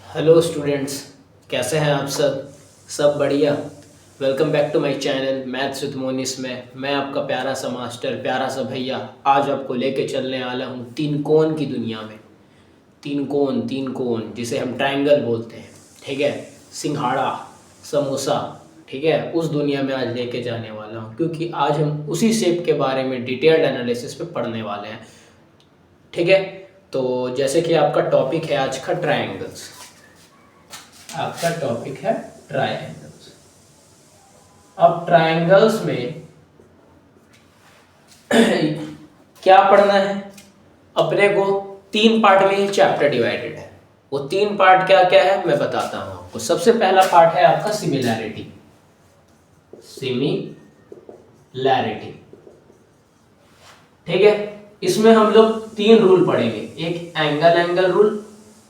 Hello students, कैसे हैं आप सब बढ़िया। Welcome back to my channel maths with Monis में मैं आपका प्यारा सा मास्टर, प्यारा सा भैया आज आपको लेके चलने वाला हूँ तीन कोण की दुनिया में। तीन कोण जिसे हम ट्रायंगल बोलते हैं, ठीक है। सिंघाड़ा, समोसा, ठीक है, उस दुनिया में आज लेके जाने वाला हूँ क्योंकि आज हम उसी शेप के बारे में डिटेल्ड एनालिसिस पे पढ़ने वाले हैं, ठीक है। तो जैसे कि आपका टॉपिक है आज का ट्रायंगल्स, आपका टॉपिक है ट्रायंगल्स। अब ट्रायंगल्स में क्या पढ़ना है अपने को? तीन पार्ट में ये चैप्टर डिवाइडेड है। वो तीन पार्ट क्या क्या है मैं बताता हूं आपको। सबसे पहला पार्ट है आपका सिमिलैरिटी। ठीक है, इसमें हम लोग तीन रूल पढ़ेंगे, एक एंगल रूल,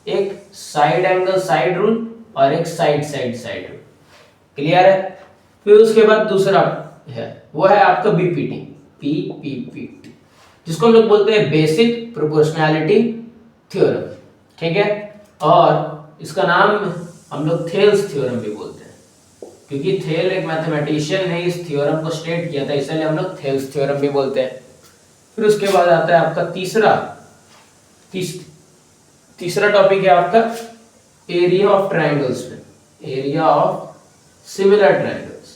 एक साइड एंगल साइड रूल और एक साइड रूल। क्लियर है? फिर उसके बाद दूसरा है वो है आपका बीपीटी, पीपीपी, जिसको हम लोग बोलते हैं बेसिक प्रोपोर्शनैलिटी थ्योरम, ठीक है। और इसका नाम हम लोग थेल्स थ्योरम भी बोलते हैं क्योंकि थेल एक मैथमेटिशियन ने इस थ्योरम को स्टेट किया था, इसलिए हम लोग थेल्स थ्योरम भी बोलते हैं। फिर उसके बाद आता है आपका तीसरा टॉपिक है आपका एरिया ऑफ ट्रायंगल्स में, एरिया ऑफ सिमिलर ट्रायंगल्स।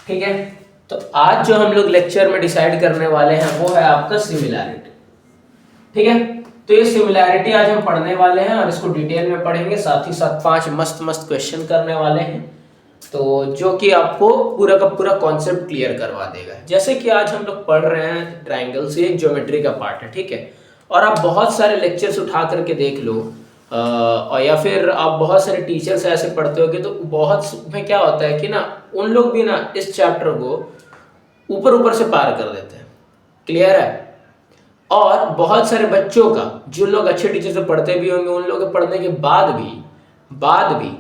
ठीक है, तो आज जो हम लोग लेक्चर में डिसाइड करने वाले हैं वो है आपका सिमिलैरिटी। ठीक है, तो ये सिमिलैरिटी आज हम पढ़ने वाले हैं और इसको डिटेल में पढ़ेंगे, साथ ही साथ 5 मस्त क्वेश्चन करने वाले हैं, तो जो कि आपको पूरा का पूरा कॉन्सेप्ट क्लियर करवा देगा। जैसे कि आज हम लोग पढ़ रहे हैं ट्रायंगल से, एक ज्योमेट्री का पार्ट है, ठीक है। और आप बहुत सारे लेक्चर्स उठा करके देख लो, और या फिर आप बहुत सारे टीचर्स ऐसे पढ़ते होगे, तो बहुत में क्या होता है कि ना उन लोग भी ना इस चैप्टर को ऊपर से पार कर देते हैं। क्लियर है? और बहुत सारे बच्चों का, जो लोग अच्छे टीचर से पढ़ते भी होंगे, उन लोगों के पढ़ने के बाद भी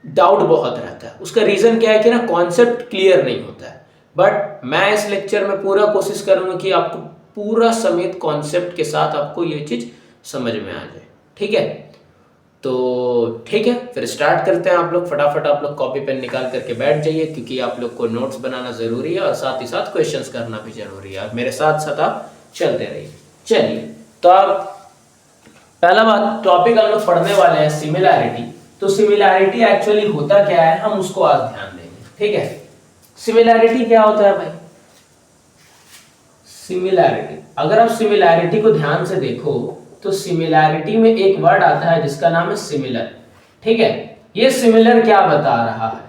डाउट बहुत रहता है। उसका रीजन क्या है कि ना कॉन्सेप्ट क्लियर नहीं होता है। बट मैं इस लेक्चर में पूरा कोशिश करूंगा कि आपको पूरा समेत कॉन्सेप्ट के साथ आपको ये चीज समझ में आ जाए, ठीक है। तो ठीक है, फिर स्टार्ट करते हैं। आप लोग फटाफट आप लोग कॉपी पेन निकाल करके बैठ जाइए क्योंकि आप लोग को नोट्स बनाना जरूरी है और साथ ही साथ क्वेश्चंस करना भी जरूरी है। मेरे साथ साथ आप चलते रहिए। चलिए, तो आप पहला बात टॉपिक हम लोग पढ़ने वाले हैं सिमिलैरिटी। तो सिमिलैरिटी एक्चुअली होता क्या है हम उसको आज ध्यान देंगे, ठीक है। सिमिलैरिटी क्या होता है भाई? सिमिलैरिटी, अगर आप सिमिलैरिटी को ध्यान से देखो तो सिमिलैरिटी में एक वर्ड आता है जिसका नाम है सिमिलर, ठीक है। ये सिमिलर क्या बता रहा है?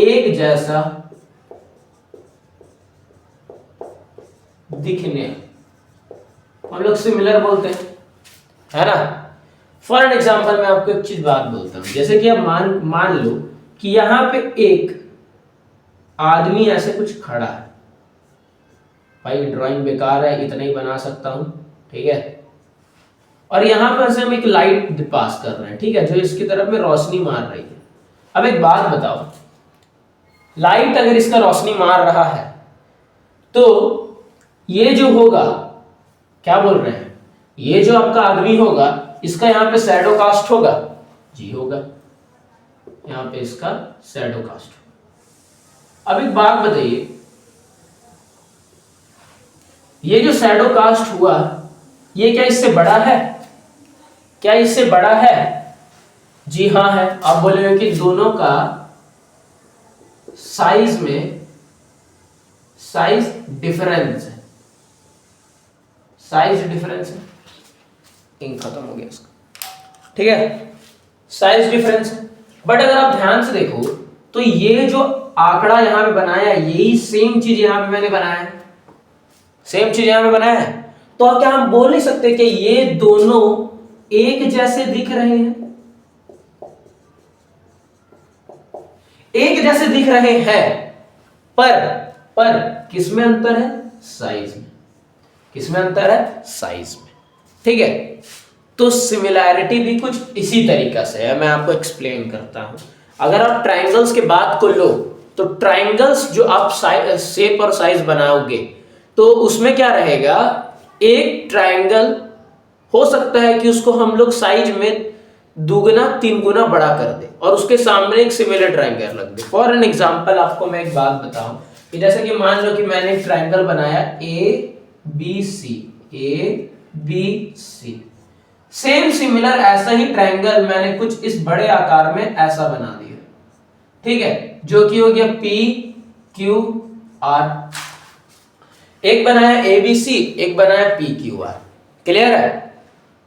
एक जैसा दिखने, हम लोग सिमिलर बोलते हैं, है ना। फॉर एन एग्जाम्पल मैं आपको एक चीज बात बोलता हूं, जैसे कि आप मान लो कि यहां पे एक आदमी ऐसे कुछ खड़ा है। भाई ड्राइंग बेकार है, इतना ही बना सकता हूं, ठीक है। और यहां पर से हम एक लाइट पास कर रहे हैं, ठीक है, जो इसकी तरफ में रोशनी मार रही है। अब एक बात बताओ, लाइट अगर इसका रोशनी मार रहा है तो ये जो होगा, क्या बोल रहे हैं, ये जो आपका आदमी होगा इसका यहां पे शैडो कास्ट होगा जी, होगा, यहां पे इसका शैडो कास्ट होगा। अब एक बात बताइए, ये जो शैडो कास्ट हुआ ये क्या इससे बड़ा है? क्या इससे बड़ा है? जी हाँ है। आप बोलेंगे कि दोनों का साइज में साइज डिफरेंस है, साइज डिफरेंस है, इंक खत्म हो गया इसका, ठीक है, साइज डिफरेंस है। बट अगर आप ध्यान से देखो तो ये जो आंकड़ा यहां पे बनाया है यही सेम चीज यहां पे मैंने बनाया है, सेम चीज यहां पे बनाया है। तो क्या हम बोल नहीं सकते कि ये दोनों एक जैसे दिख रहे हैं? एक जैसे दिख रहे हैं, पर किसमें अंतर है? साइज में। किसमें अंतर है? साइज में, ठीक है। तो सिमिलैरिटी भी कुछ इसी तरीका से है, मैं आपको एक्सप्लेन करता हूं। अगर आप ट्रायंगल्स के बात को लो तो ट्राइंगल्स जो आप शेप और साइज बनाओगे तो उसमें क्या रहेगा, एक ट्राइंगल हो सकता है कि उसको हम लोग साइज में 2 गुना 3 गुना बड़ा कर दे और उसके सामने एक सिमिलर ट्राइंगल रख दे। फॉर एन एग्जांपल आपको मैं एक बात बताऊं कि जैसे कि मान लो कि मैंने एक ट्राइंगल बनाया A B C, same similar ऐसा ही ट्राइंगल मैंने कुछ इस बड़े आकार में ऐसा बना दिया, ठीक है, जो कि हो गया पी क्यू आर। एक बनाया ए बी सी, एक बनाया पी क्यू आर। क्लियर है?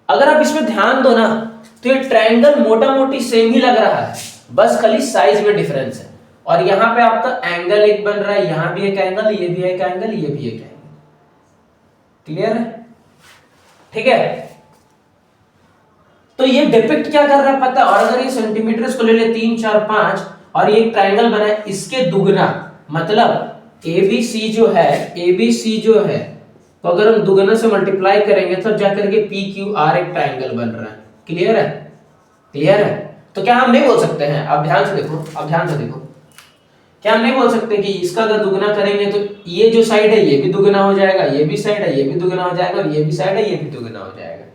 अगर आप इसमें ध्यान दो ना तो ये ट्रायंगल मोटा मोटी सेम ही लग रहा है, बस खाली साइज में डिफरेंस है। और यहां पे आपका एंगल एक बन रहा है, यहां भी एक एंगल, ये भी एक एंगल, ये भी एक एंगल। क्लियर है? ठीक है, तो ये डिपिक्ट क्या कर रहा है पता? और अगर ये सेंटीमीटर इसको ले ले 3 4 5 और ये एक ट्रायंगल बना है इसके दुगना, मतलब ABC जो है तो अगर हम दुगना से मल्टीप्लाई करेंगे तब जाकर के PQR एक ट्रायंगल बन रहा है। क्लियर है? क्लियर है? तो क्या हम नहीं बोल सकते हैं, अब ध्यान से देखो, क्या हम नहीं बोल सकते कि इसका अगर दुगना करेंगे तो ये जो साइड है ये भी दुगना हो जाएगा, ये भी साइड है ये भी दुगना हो जाएगा, और ये भी साइड है ये भी दुगना हो जाएगा।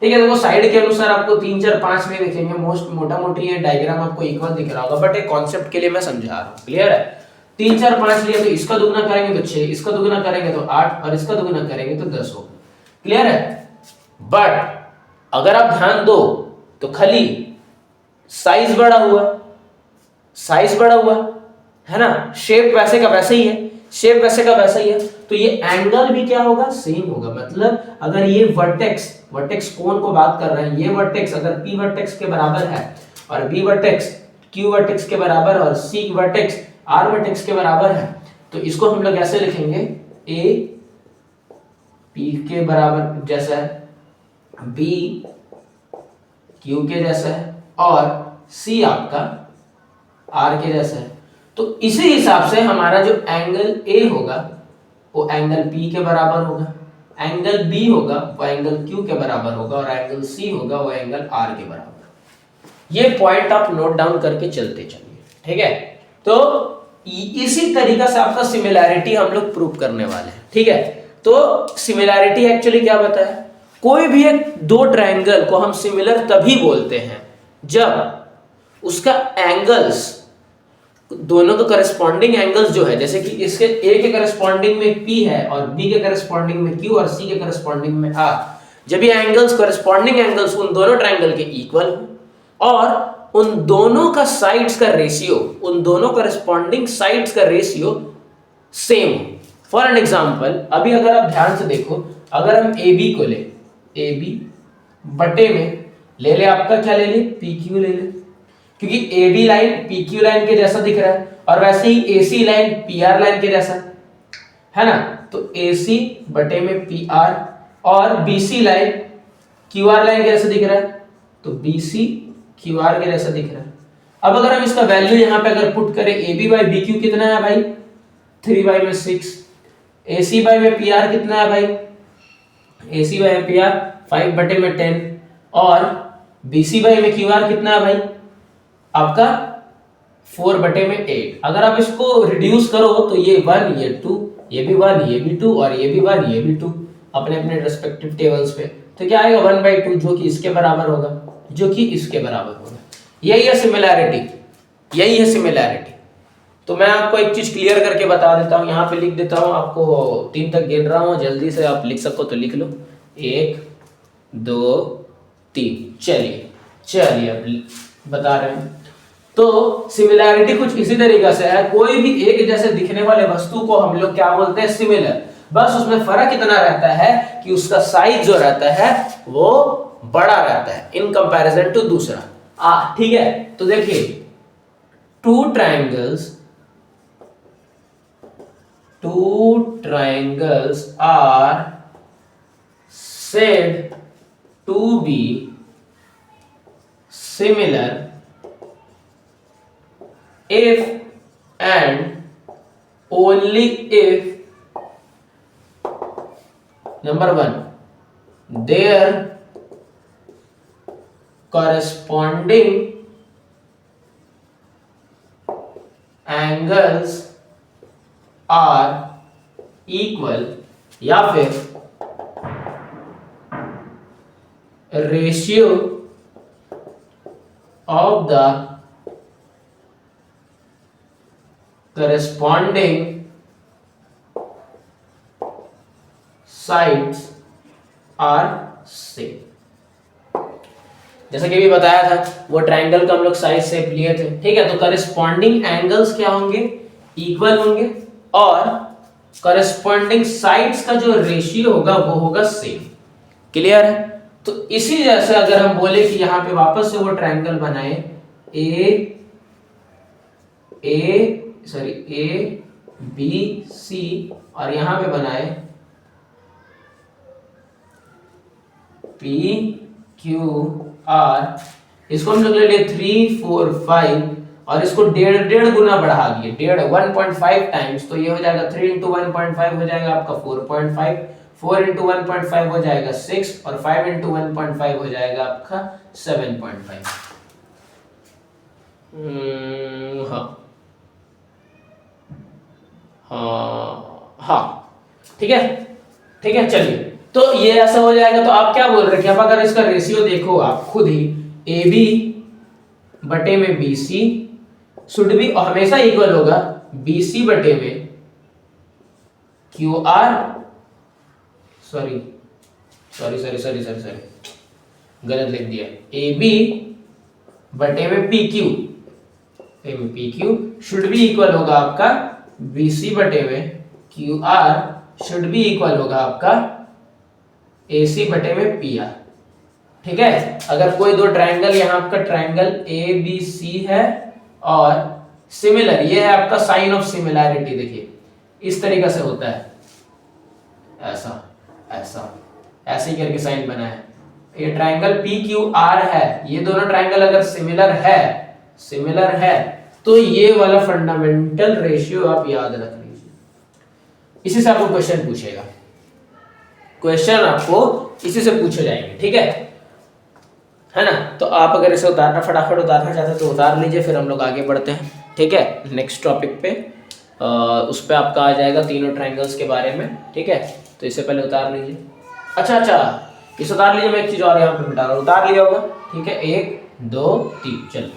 ठीक है, तो वो साइड के अनुसार आपको 3 4 5 में देखेंगे, मोटा मोटी ये डायग्राम आपको इक्वल दिख रहा होगा, बट एक कॉन्सेप्ट के लिए मैं समझा रहा हूं। क्लियर है? 3 4 5 लिया तो इसका दुगना करेंगे तो 6, इसका दुगना करेंगे तो 8 और इसका दुगना करेंगे तो 10 होगा। क्लियर है? बट अगर आप ध्यान दो तो खाली साइज बड़ा हुआ है ना, शेप वैसे का वैसा ही है, तो ये एंगल भी क्या होगा, सेम होगा। मतलब अगर ये वर्टेक्स कोण को बात कर रहे हैं, ये वर्टेक्स अगर P वर्टेक्स के बराबर है और B वर्टेक्स Q वर्टेक्स के बराबर और C वर्टेक्स R वर्टेक्स के बराबर है, तो इसको हम लोग ऐसे लिखेंगे, A P के बराबर जैसा है, B Q के जैसा है और C आपका R के जैसा है। तो इसी हिसाब से हमारा जो एंगल A होगा वो एंगल P के बराबर होगा, एंगल B होगा वो एंगल Q के बराबर होगा और एंगल C होगा वो एंगल R के बराबर। ये पॉइंट आप नोट डाउन करके चलते चलिए। ठीक है, तो इसी तरीका से आपका सिमिलैरिटी हम लोग प्रूव करने वाले हैं। ठीक है, तो सिमिलैरिटी एक्चुअली क्या बताया, कोई भी एक दो ट्रायंगल को हम सिमिलर तभी बोलते हैं जब उसका एंगल्स, दोनों का करस्पॉन्डिंग एंगल्स जो है, जैसे कि इसके A के करस्पॉन्डिंग में P है और B के करस्पॉन्डिंग में Q और C के करस्पॉन्डिंग में R, जब ये एंगल्स करस्पॉन्डिंग एंगल्स उन दोनों ट्रायंगल के इक्वल हो और उन दोनों का साइड्स का रेशियो, उन दोनों करस्पॉन्डिंग साइड्स का रेशियो सेम हो। फॉर एन एग्जांपल, अभी अगर आप ध्यान से देखो, अगर हम AB को ले, AB बटे में ले ले आपका क्या ले ले, PQ ले ले, क्योंकि AB लाइन PQ लाइन के जैसा दिख रहा है और वैसे ही AC लाइन PR लाइन के जैसा है ना, तो AC बटे में PR और BC लाइन QR लाइन के जैसा दिख रहा है तो BC QR के जैसा दिख रहा है। अब अगर हम इसका वैल्यू यहां पे अगर पुट करें, AB बाई BQ कितना है भाई, 3 बाई में 6, AC बाई में PR कितना है भाई, AC बाई में PR 5 बटे में 10 और BC बाई में QR कितना है भाई आपका 4 बटे में 8। अगर आप इसको रिड्यूस करो तो ये 1 ये 2, ये भी 1 ये भी 2 और ये भी 1 ये भी 2 अपने अपने रेस्पेक्टिव टेबल्स पे, तो क्या आएगा 1/2 जो कि इसके बराबर होगा, जो कि इसके बराबर होगा। यही है सिमिलैरिटी। तो मैं आपको एक चीज क्लियर करके बता देता हूं, यहाँ पे लिख देता हूं, आपको 3 तक गिन रहा हूं, जल्दी से आप लिख सको तो लिख लो, 1 2 3। चलिए अब बता रहे हैं। तो सिमिलैरिटी कुछ इसी तरीके से है, कोई भी एक जैसे दिखने वाले वस्तु को हम लोग क्या बोलते हैं, सिमिलर। बस उसमें फर्क इतना रहता है कि उसका साइज जो रहता है वो बड़ा रहता है इन कंपैरिजन टू दूसरा। ठीक है, तो देखिए two triangles are said to be similar if and only if number 1 their corresponding angles are equal, या फिर ratio of the corresponding sides are same। जैसा कि अभी बताया था, वो ट्रायंगल का हम लोग साइड शेप लिए थे, ठीक है। तो करस्पॉन्डिंग एंगल्स क्या होंगे, इक्वल होंगे, और करस्पॉन्डिंग साइड्स का जो रेशियो होगा वो होगा सेम। क्लियर है? तो इसी जैसे अगर हम बोले कि यहां पे वापस से वो ट्रायंगल बनाए ए बी सी, और यहां पे बनाए पी क्यू आर, इसको हम लोग ले लिए 3 4 5 और इसको डेढ़ गुना बढ़ा दिए, 1.5 टाइम्स। तो ये हो जाएगा 3 इंटू 1.5 हो जाएगा आपका 4.5, 4 इंटू 1.5 हो जाएगा 6, और 5 इंटू 1.5 हो जाएगा आपका 7.5। हाँ, ठीक है, ठीक है। चलिए, तो ये ऐसा हो जाएगा। तो आप क्या बोल रहे हैं कि अब अगर इसका रेशियो देखो आप खुद ही, ए बी बटे में बी सी शुड बी हमेशा इक्वल होगा बी सी बटे में क्यू आर, सॉरी गलत लिख दिया, ए बी बटे में P Q should be equal होगा आपका बी सी बटे में Q R, should be equal होगा आपका ए सी बटे में पी आर। ठीक है। अगर कोई दो ट्रायंगल, यहाँ आपका ट्रायंगल ए बी सी है और सिमिलर, ये है आपका साइन ऑफ सिमिलैरिटी। देखिए इस तरीके से होता है, ऐसा ऐसा ऐसे ही करके साइन बना है। ये ट्रायंगल पी क्यू आर है, ये दोनों ट्रायंगल अगर सिमिलर है तो ये वाला फंडामेंटल रेशियो आप याद रख लीजिए। इसी से आपको क्वेश्चन पूछेगा, क्वेश्चन आपको इसी से पूछे जाएंगे। ठीक है ना। तो आप अगर इसे उतारना, फटाफट उतारना चाहते हैं तो उतार लीजिए, फिर हम लोग आगे बढ़ते हैं। ठीक है, नेक्स्ट टॉपिक पे उस पे आपका आ जाएगा तीनों ट्रायंगल्स के बारे में। ठीक है, तो इससे पहले उतार लीजिए। अच्छा इसे उतार लीजिए। मैं एक चीज और यहाँ पे मिटा रहा हूँ, उतार लिया होगा। ठीक है, 1 2 3 चलो।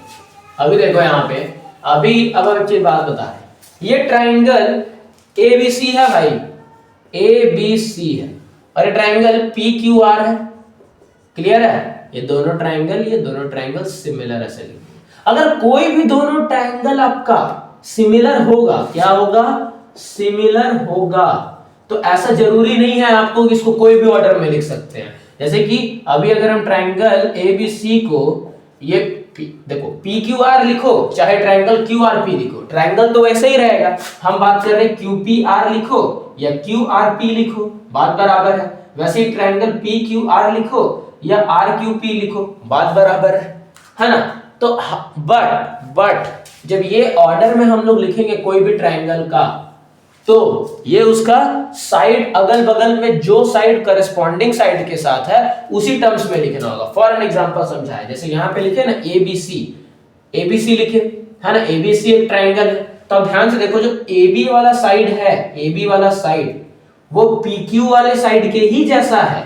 अभी देखो यहाँ पे, अब एक चीज बात बता रहे, ये ट्रायंगल ABC है भाई, ABC है, और ये ट्रायंगल PQR है। क्लियर है? ये दोनों ट्रायंगल सिमिलर है। अगर कोई भी दोनों ट्रायंगल आपका सिमिलर होगा, क्या होगा? सिमिलर होगा। तो ऐसा जरूरी नहीं है आपको कि इसको कोई भी ऑर्डर में लिख सकते हैं। जैसे कि अभी अगर हम ट्रायंगल ABC को, ये देखो PQR लिखो चाहे ट्रायंगल QRP लिखो, ट्रायंगल तो वैसे ही रहेगा। हम बात कर रहे हैं QPR लिखो या QRP लिखो, बात बराबर है। वैसे ही ट्रायंगल PQR लिखो या RQP लिखो, बात बराबर है ना। तो बट जब ये ऑर्डर में हम लोग लिखेंगे कोई भी ट्रायंगल का, तो ये उसका साइड अगल बगल में जो साइड करस्पॉन्डिंग साइड के साथ है उसी टर्म्स में लिखना होगा। फॉर एन एग्जांपल समझाए, जैसे यहाँ पे लिखे ना ABC लिखे है ना, ABC एक ट्रायंगल है। तो अब ध्यान से देखो, जो AB वाला साइड है, AB वाला साइड वो PQ वाले साइड के ही जैसा है,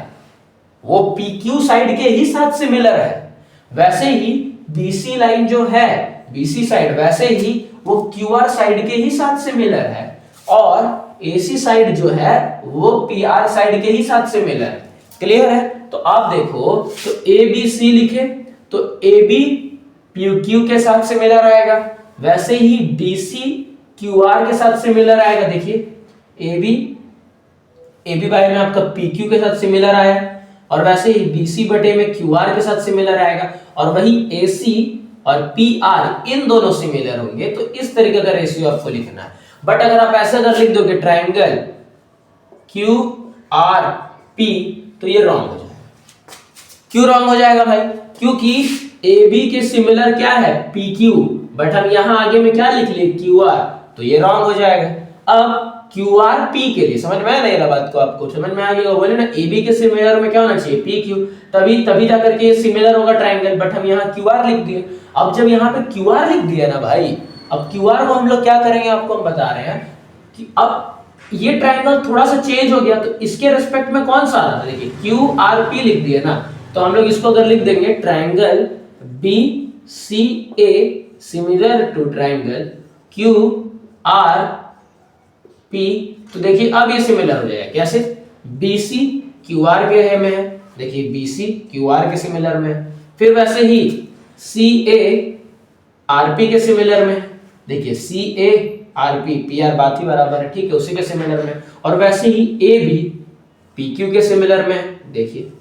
वो PQ साइड के ही साथ सिमिलर है। वैसे ही BC लाइन जो है, BC साइड, वैसे ही वो QR साइड के ही साथ सिमिलर है, और AC साइड जो है वो PR साइड के ही साथ सिमिलर है। क्लियर है? तो आप देखो, तो ABC लिखे तो AB PQ के साथ सिमिलर आएगा, वैसे ही DC QR के साथ सिमिलर आएगा। देखिए AB बाय में आपका PQ के साथ सिमिलर आया, और वैसे ही BC बटे में QR के साथ सिमिलर आएगा, और वही AC और PR इन दोनों सिमिलर होंगे। तो इस तरीके का रेशियो आपको लिखना है। बट अगर आप ऐसा अगर लिख दोगे ट्रायंगल QRP, तो ये रॉन्ग हो जाएगा। क्यों रॉन्ग हो जाएगा भाई? क्योंकि AB के सिमिलर क्या है? PQ, बट हम यहां आगे में क्या लिख लिए? QR, तो ये रॉन्ग हो जाएगा। अब QRP के लिए समझ में आया ना, ये बात को आपको समझ में आ गया? बोले ना AB के सिमिलर में क्या होना चाहिए? PQ, तभी जाकर के ये सिमिलर होगा ट्रायंगल, बट हम यहाँ QR लिख दिए। अब जब यहाँ पे QR लिख दिया ना भाई, अब क्यू आर को हम लोग क्या करेंगे, आपको हम बता रहे हैं कि अब ये ट्राइंगल थोड़ा सा चेंज हो गया, तो इसके रेस्पेक्ट में कौन सा आ रहा था, देखिए क्यू आर पी लिख दिए ना, तो हम लोग इसको अगर लिख देंगे triangle B C A similar to triangle Q R P, तो देखिए अब ये सिमिलर हो जाएगा, कैसे, बी सी क्यू आर के में है, देखिए बी सी क्यू आर के सिमिलर में है, फिर वैसे ही सी ए आर पी के सिमिलर में, देखिए C A R P, P R बात ही बराबर है, ठीक है, उसी के सिमिलर में, और वैसे ही ए भी पी क्यू के सिमिलर में, देखिए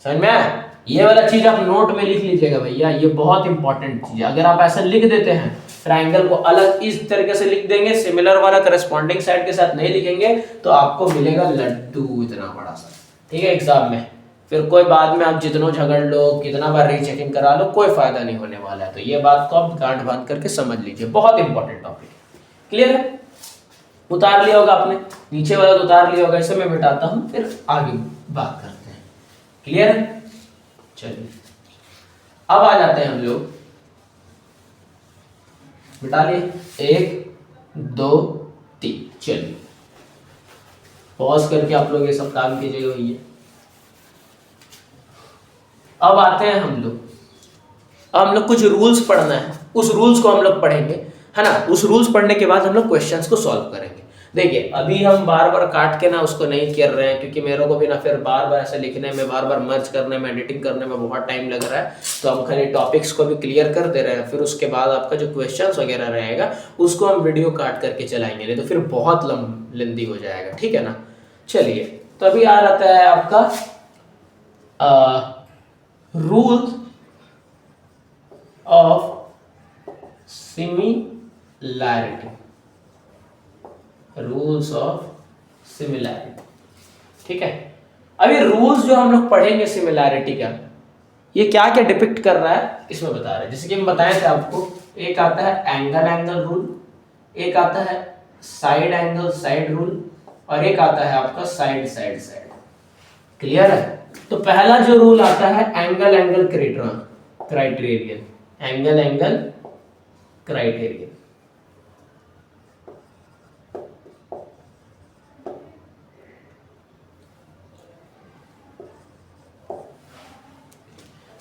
समझ में आया। ये वाला चीज आप नोट में लिख लीजिएगा भैया, ये बहुत इंपॉर्टेंट चीज है, अगर आप ऐसा लिख देते हैं ट्राइंगल को अलग इस तरीके से लिख देंगे, सिमिलर वाला करस्पॉन्डिंग साइड के साथ नहीं लिखेंगे, तो आपको मिलेगा लड्डू इतना बड़ा सा, ठीक है, एग्जाम में, फिर कोई बाद में आप जितना झगड़ लो, कितना बार रीचेकिंग करा लो, कोई फायदा नहीं होने वाला है। तो ये बात को आप गांठ बांध करके समझ लीजिए, बहुत इंपॉर्टेंट टॉपिक है। क्लियर है, उतार लिया होगा आपने, नीचे वाला तो उतार लिया होगा, इसे मैं मिटाता हूं, फिर आगे बात करते हैं। क्लियर है, चलिए अब आ जाते हैं हम लोग, मिटा लिए, 1 2 3, चलिए पॉज करके आप लोग ये सब काम कीजिएगा भैया। अब आते हैं हम लोग कुछ रूल्स पढ़ना है, उस रूल्स को हम लोग पढ़ेंगे, है ना, उस रूल्स पढ़ने के बाद हम लोग क्वेश्चंस को सॉल्व करेंगे। देखिए अभी हम बार बार काट के ना उसको नहीं कर रहे हैं, क्योंकि मेरे को भी ना फिर बार बार ऐसे लिखने में, बार बार मर्ज करने में, एडिटिंग करने में बहुत टाइम लग रहा है, तो हम खाली टॉपिक्स को भी क्लियर कर दे रहे हैं, फिर उसके बाद आपका जो क्वेश्चंस वगैरह रहेगा उसको हम वीडियो काट करके चलाएंगे, नहीं तो फिर बहुत लेंदी हो जाएगा, ठीक है ना। चलिए तो अभी आ जाता है आपका rules of similarity, rules of similarity, ठीक है। अभी रूल्स जो हम लोग पढ़ेंगे सिमिलैरिटी का, ये क्या क्या डिपिक्ट कर रहा है इसमें बता रहे हैं। जैसे कि हम बताए थे आपको, एक आता है एंगल एंगल रूल, एक आता है साइड एंगल साइड रूल, और एक आता है आपका साइड साइड साइड। क्लियर है, तो पहला जो रूल आता है angle angle criterion, angle angle criterion.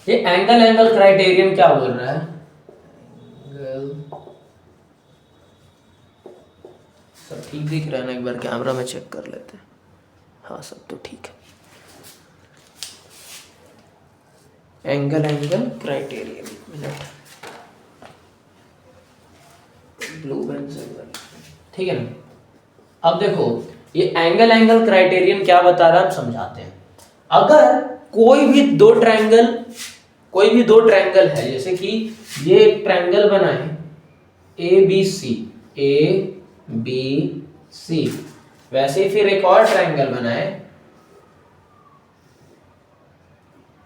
ये एंगल एंगल क्राइटेरियन क्या बोल रहा है, सब ठीक दिख रहा है ना, एक बार कैमरा में चेक कर लेते हैं, हाँ सब तो ठीक है। Angle angle criterion, minute, blue pencil, ठीक है ना। अब देखो ये एंगल एंगल क्राइटेरियन क्या बता रहा है, हम समझाते हैं। अगर कोई भी दो ट्रायंगल है, जैसे कि ये एक ट्रायंगल बनाए ए बी सी, वैसे ही फिर एक और ट्रायंगल बनाए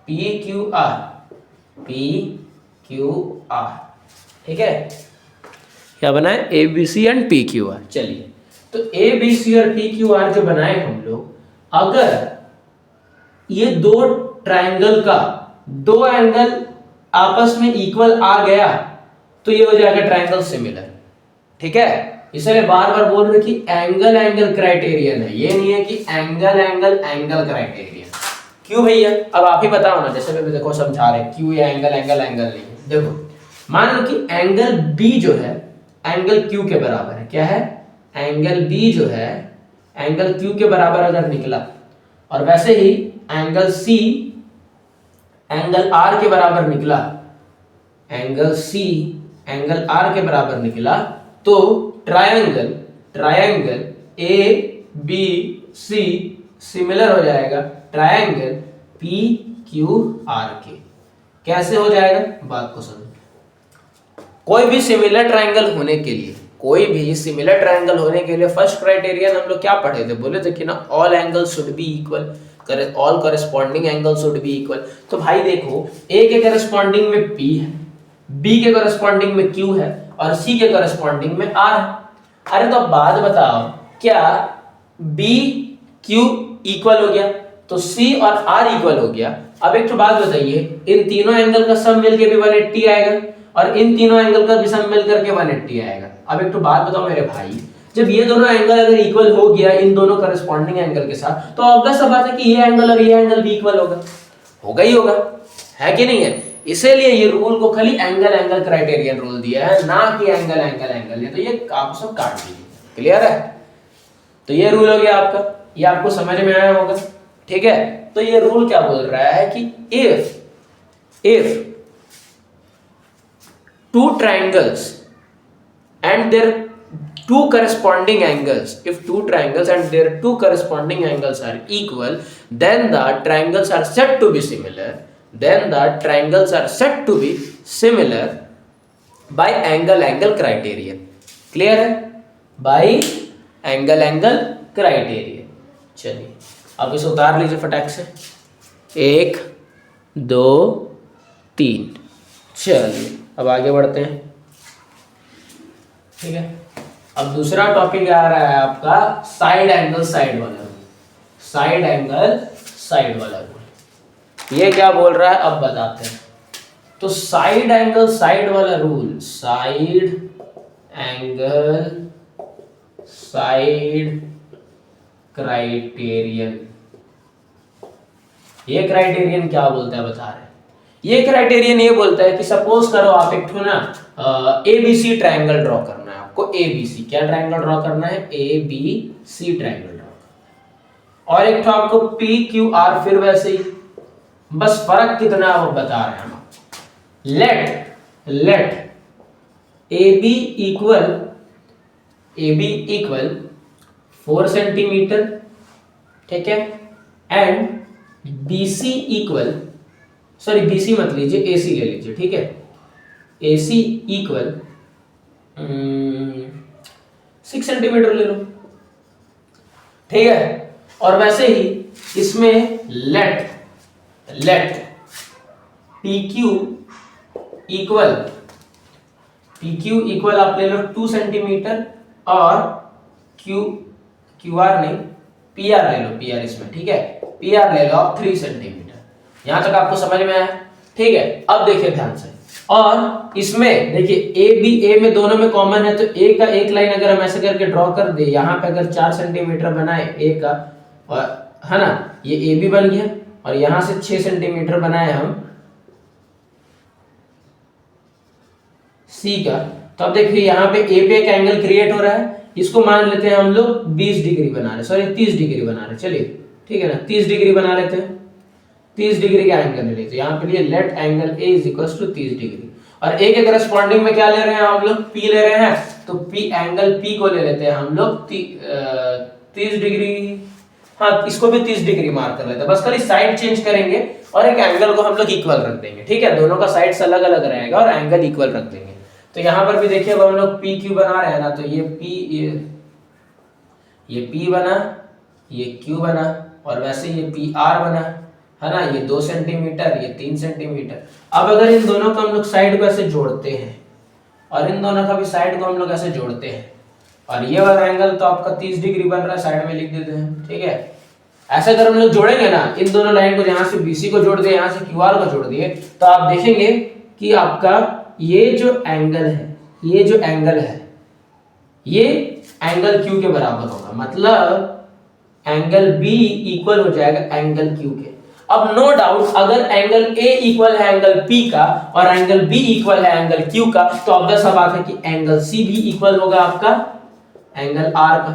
पी क्यू आर, ठीक है, क्या बनाए A B C and P Q R. चलिए तो ए बी सी और पी क्यू आर जो बनाए हम लोग, अगर ये दो ट्रायंगल का दो एंगल आपस में इक्वल आ गया तो ये हो जाएगा ट्रायंगल सिमिलर, ठीक है। इसलिए बार बार बोल रहे कि एंगल एंगल क्राइटेरियन है, ये नहीं है कि एंगल एंगल एंगल क्राइटेरियन। क्यों भैया, अब आप ही बताओ ना, जैसे मैं देखो समझा रहे क्यों ये एंगल एंगल एंगल नहीं है। देखो मान लो कि एंगल बी जो है एंगल क्यू के बराबर है, क्या है, एंगल बी जो है एंगल क्यू के बराबर अगर निकला, और वैसे ही एंगल सी एंगल आर के बराबर निकला, एंगल सी एंगल आर के बराबर निकला, तो triangle A B C similar हो जाएगा ट्रायंगल पी क्यू आर के। कैसे हो जाएगा, बात को समझो। कोई भी सिमिलर ट्रायंगल होने के लिए फर्स्ट क्राइटेरियन हम लोग क्या पढ़े थे, बोले थे कि ना all angle should be equal, all corresponding angle should be equal. तो भाई देखो ए के कॉरेस्पॉन्डिंग में P है, B के कॉरेस्पॉन्डिंग में Q है, और C के कॉरेस्पॉन्डिंग में R है। अरे तो अब बात बताओ, क्या B Q इक्वल हो गया तो C और R इक्वल हो गया। अब एक तो बात बताइए, इन तीनों एंगल का सम मिलके भी 180 आएगा, और इन तीनों एंगल का भी सम मिल करके 180 आएगा। अब एक तो बात बताओ मेरे भाई, जब ये दोनों एंगल अगर इक्वल हो गया इन दोनों करस्पॉन्डिंग एंगल के साथ, तो ऑब्वियस सा बात है कि ये एंगल और ये एंगल भी इक्वल होगा ही होगा, है कि नहीं है। इसीलिए ये रूल को खाली एंगल एंगल क्राइटेरियन रूल दिया है, ना कि एंगल एंगल एंगल। ये तो ये आप सब काट दीजिए, क्लियर है। तो ये रूल हो गया आपका, ये आपको समझ में आया होगा, ठीक है। तो ये रूल क्या बोल रहा है कि if two triangles and their two corresponding angles, if two triangles and their two corresponding angles are equal, then the triangles are said to be similar, by angle angle criterion। clear है, by angle angle criterion। चलिए अब इसे उतार लीजिए फटाक से, 1 2 3। चलिए अब आगे बढ़ते हैं, ठीक है। अब दूसरा टॉपिक आ रहा है आपका साइड एंगल साइड वाला रूल। साइड एंगल साइड वाला रूल ये क्या बोल रहा है अब बताते हैं। तो साइड एंगल साइड वाला rule, side angle side criterion, ये क्राइटेरियन क्या बोलता है बता रहे हैं। ये क्राइटेरियन ये बोलता है कि सपोज करो आप एक ठो ना ABC ट्रायंगल ड्रॉ करना है आपको। ABC क्या ट्रायंगल ड्रॉ करना है, ABC ट्रायंगल ड्रॉ, और एक ठो आपको PQR फिर वैसे ही, बस फर्क कितना वो बता रहे हैं हम। लेट AB इक्वल 4 सेंटीमीटर, ठीक है, and BC equal, sorry BC मत लीजिए, AC ले लीजिए, ठीक है। AC इक्वल 6 सेंटीमीटर ले लो, ठीक है। और वैसे ही इसमें लेट PQ इक्वल आप ले लो 2 सेंटीमीटर, और QR नहीं, PR ले लो, PR इसमें, ठीक है, PR ले लो आप 3 सेंटीमीटर। यहां तक आपको समझ में आया, ठीक है। अब देखिए ध्यान से, और इसमें देखिए A में दोनों में कॉमन है, तो A का एक लाइन अगर हम ऐसे करके ड्रॉ कर दे, यहाँ पे अगर 4 सेंटीमीटर बनाए A का, और है ना, ये AB बन गया, और यहां से 6 सेंटीमीटर बनाए हम C का। तो अब देखिए यहाँ पे A पे एक एंगल क्रिएट हो रहा है, इसको मान लेते हैं हम लोग 20 डिग्री बना रहे, सॉरी 30 डिग्री बना रहे, चलिए ठीक है ना, 30 डिग्री बना लेते हैं। 30 डिग्री का एंगल ले लेते हैं, यहाँ पे लिए let angle A is equals to 30 degree, और A के करस्पॉन्डिंग में क्या ले रहे हैं हम लोग, P ले रहे हैं, तो P एंगल P को ले लेते हैं हम लोग 30 डिग्री, हाँ इसको भी 30 डिग्री मार्क कर लेते हैं, बस खाली साइड चेंज करेंगे और एक एंगल को हम लोग इक्वल रख देंगे, ठीक है। दोनों का साइड्स अलग अलग रहेगा और एंगल इक्वल रख देंगे। तो यहाँ पर भी देखिए अब हम लोग PQ बना रहे हैं ना, तो ये P बना, ये Q बना, और वैसे ये PR बना, है ना, ये 2 सेंटीमीटर, ये 3 सेंटीमीटर। अब अगर इन दोनों को हम लोग साइड को ऐसे जोड़ते हैं, और इन दोनों का भी साइड को हम लोग ऐसे जोड़ते हैं, और ये वाला एंगल तो आपका 30 डिग्री बन रहा है, साइड में लिख देते हैं, ठीक है। ऐसे अगर हम लोग जोड़ेंगे ना इन दोनों लाइन को, यहाँ से BC को जोड़ दिए, यहाँ से QR को जोड़ दिए, तो आप देखेंगे कि आपका ये जो एंगल है, ये एंगल Q के बराबर होगा, मतलब एंगल B इक्वल हो जाएगा एंगल Q के। अब नो डाउट अगर एंगल A इक्वल है एंगल P का और एंगल B इक्वल है एंगल Q का, तो ऑब्वियस सा बात है कि एंगल C भी इक्वल होगा आपका एंगल R का।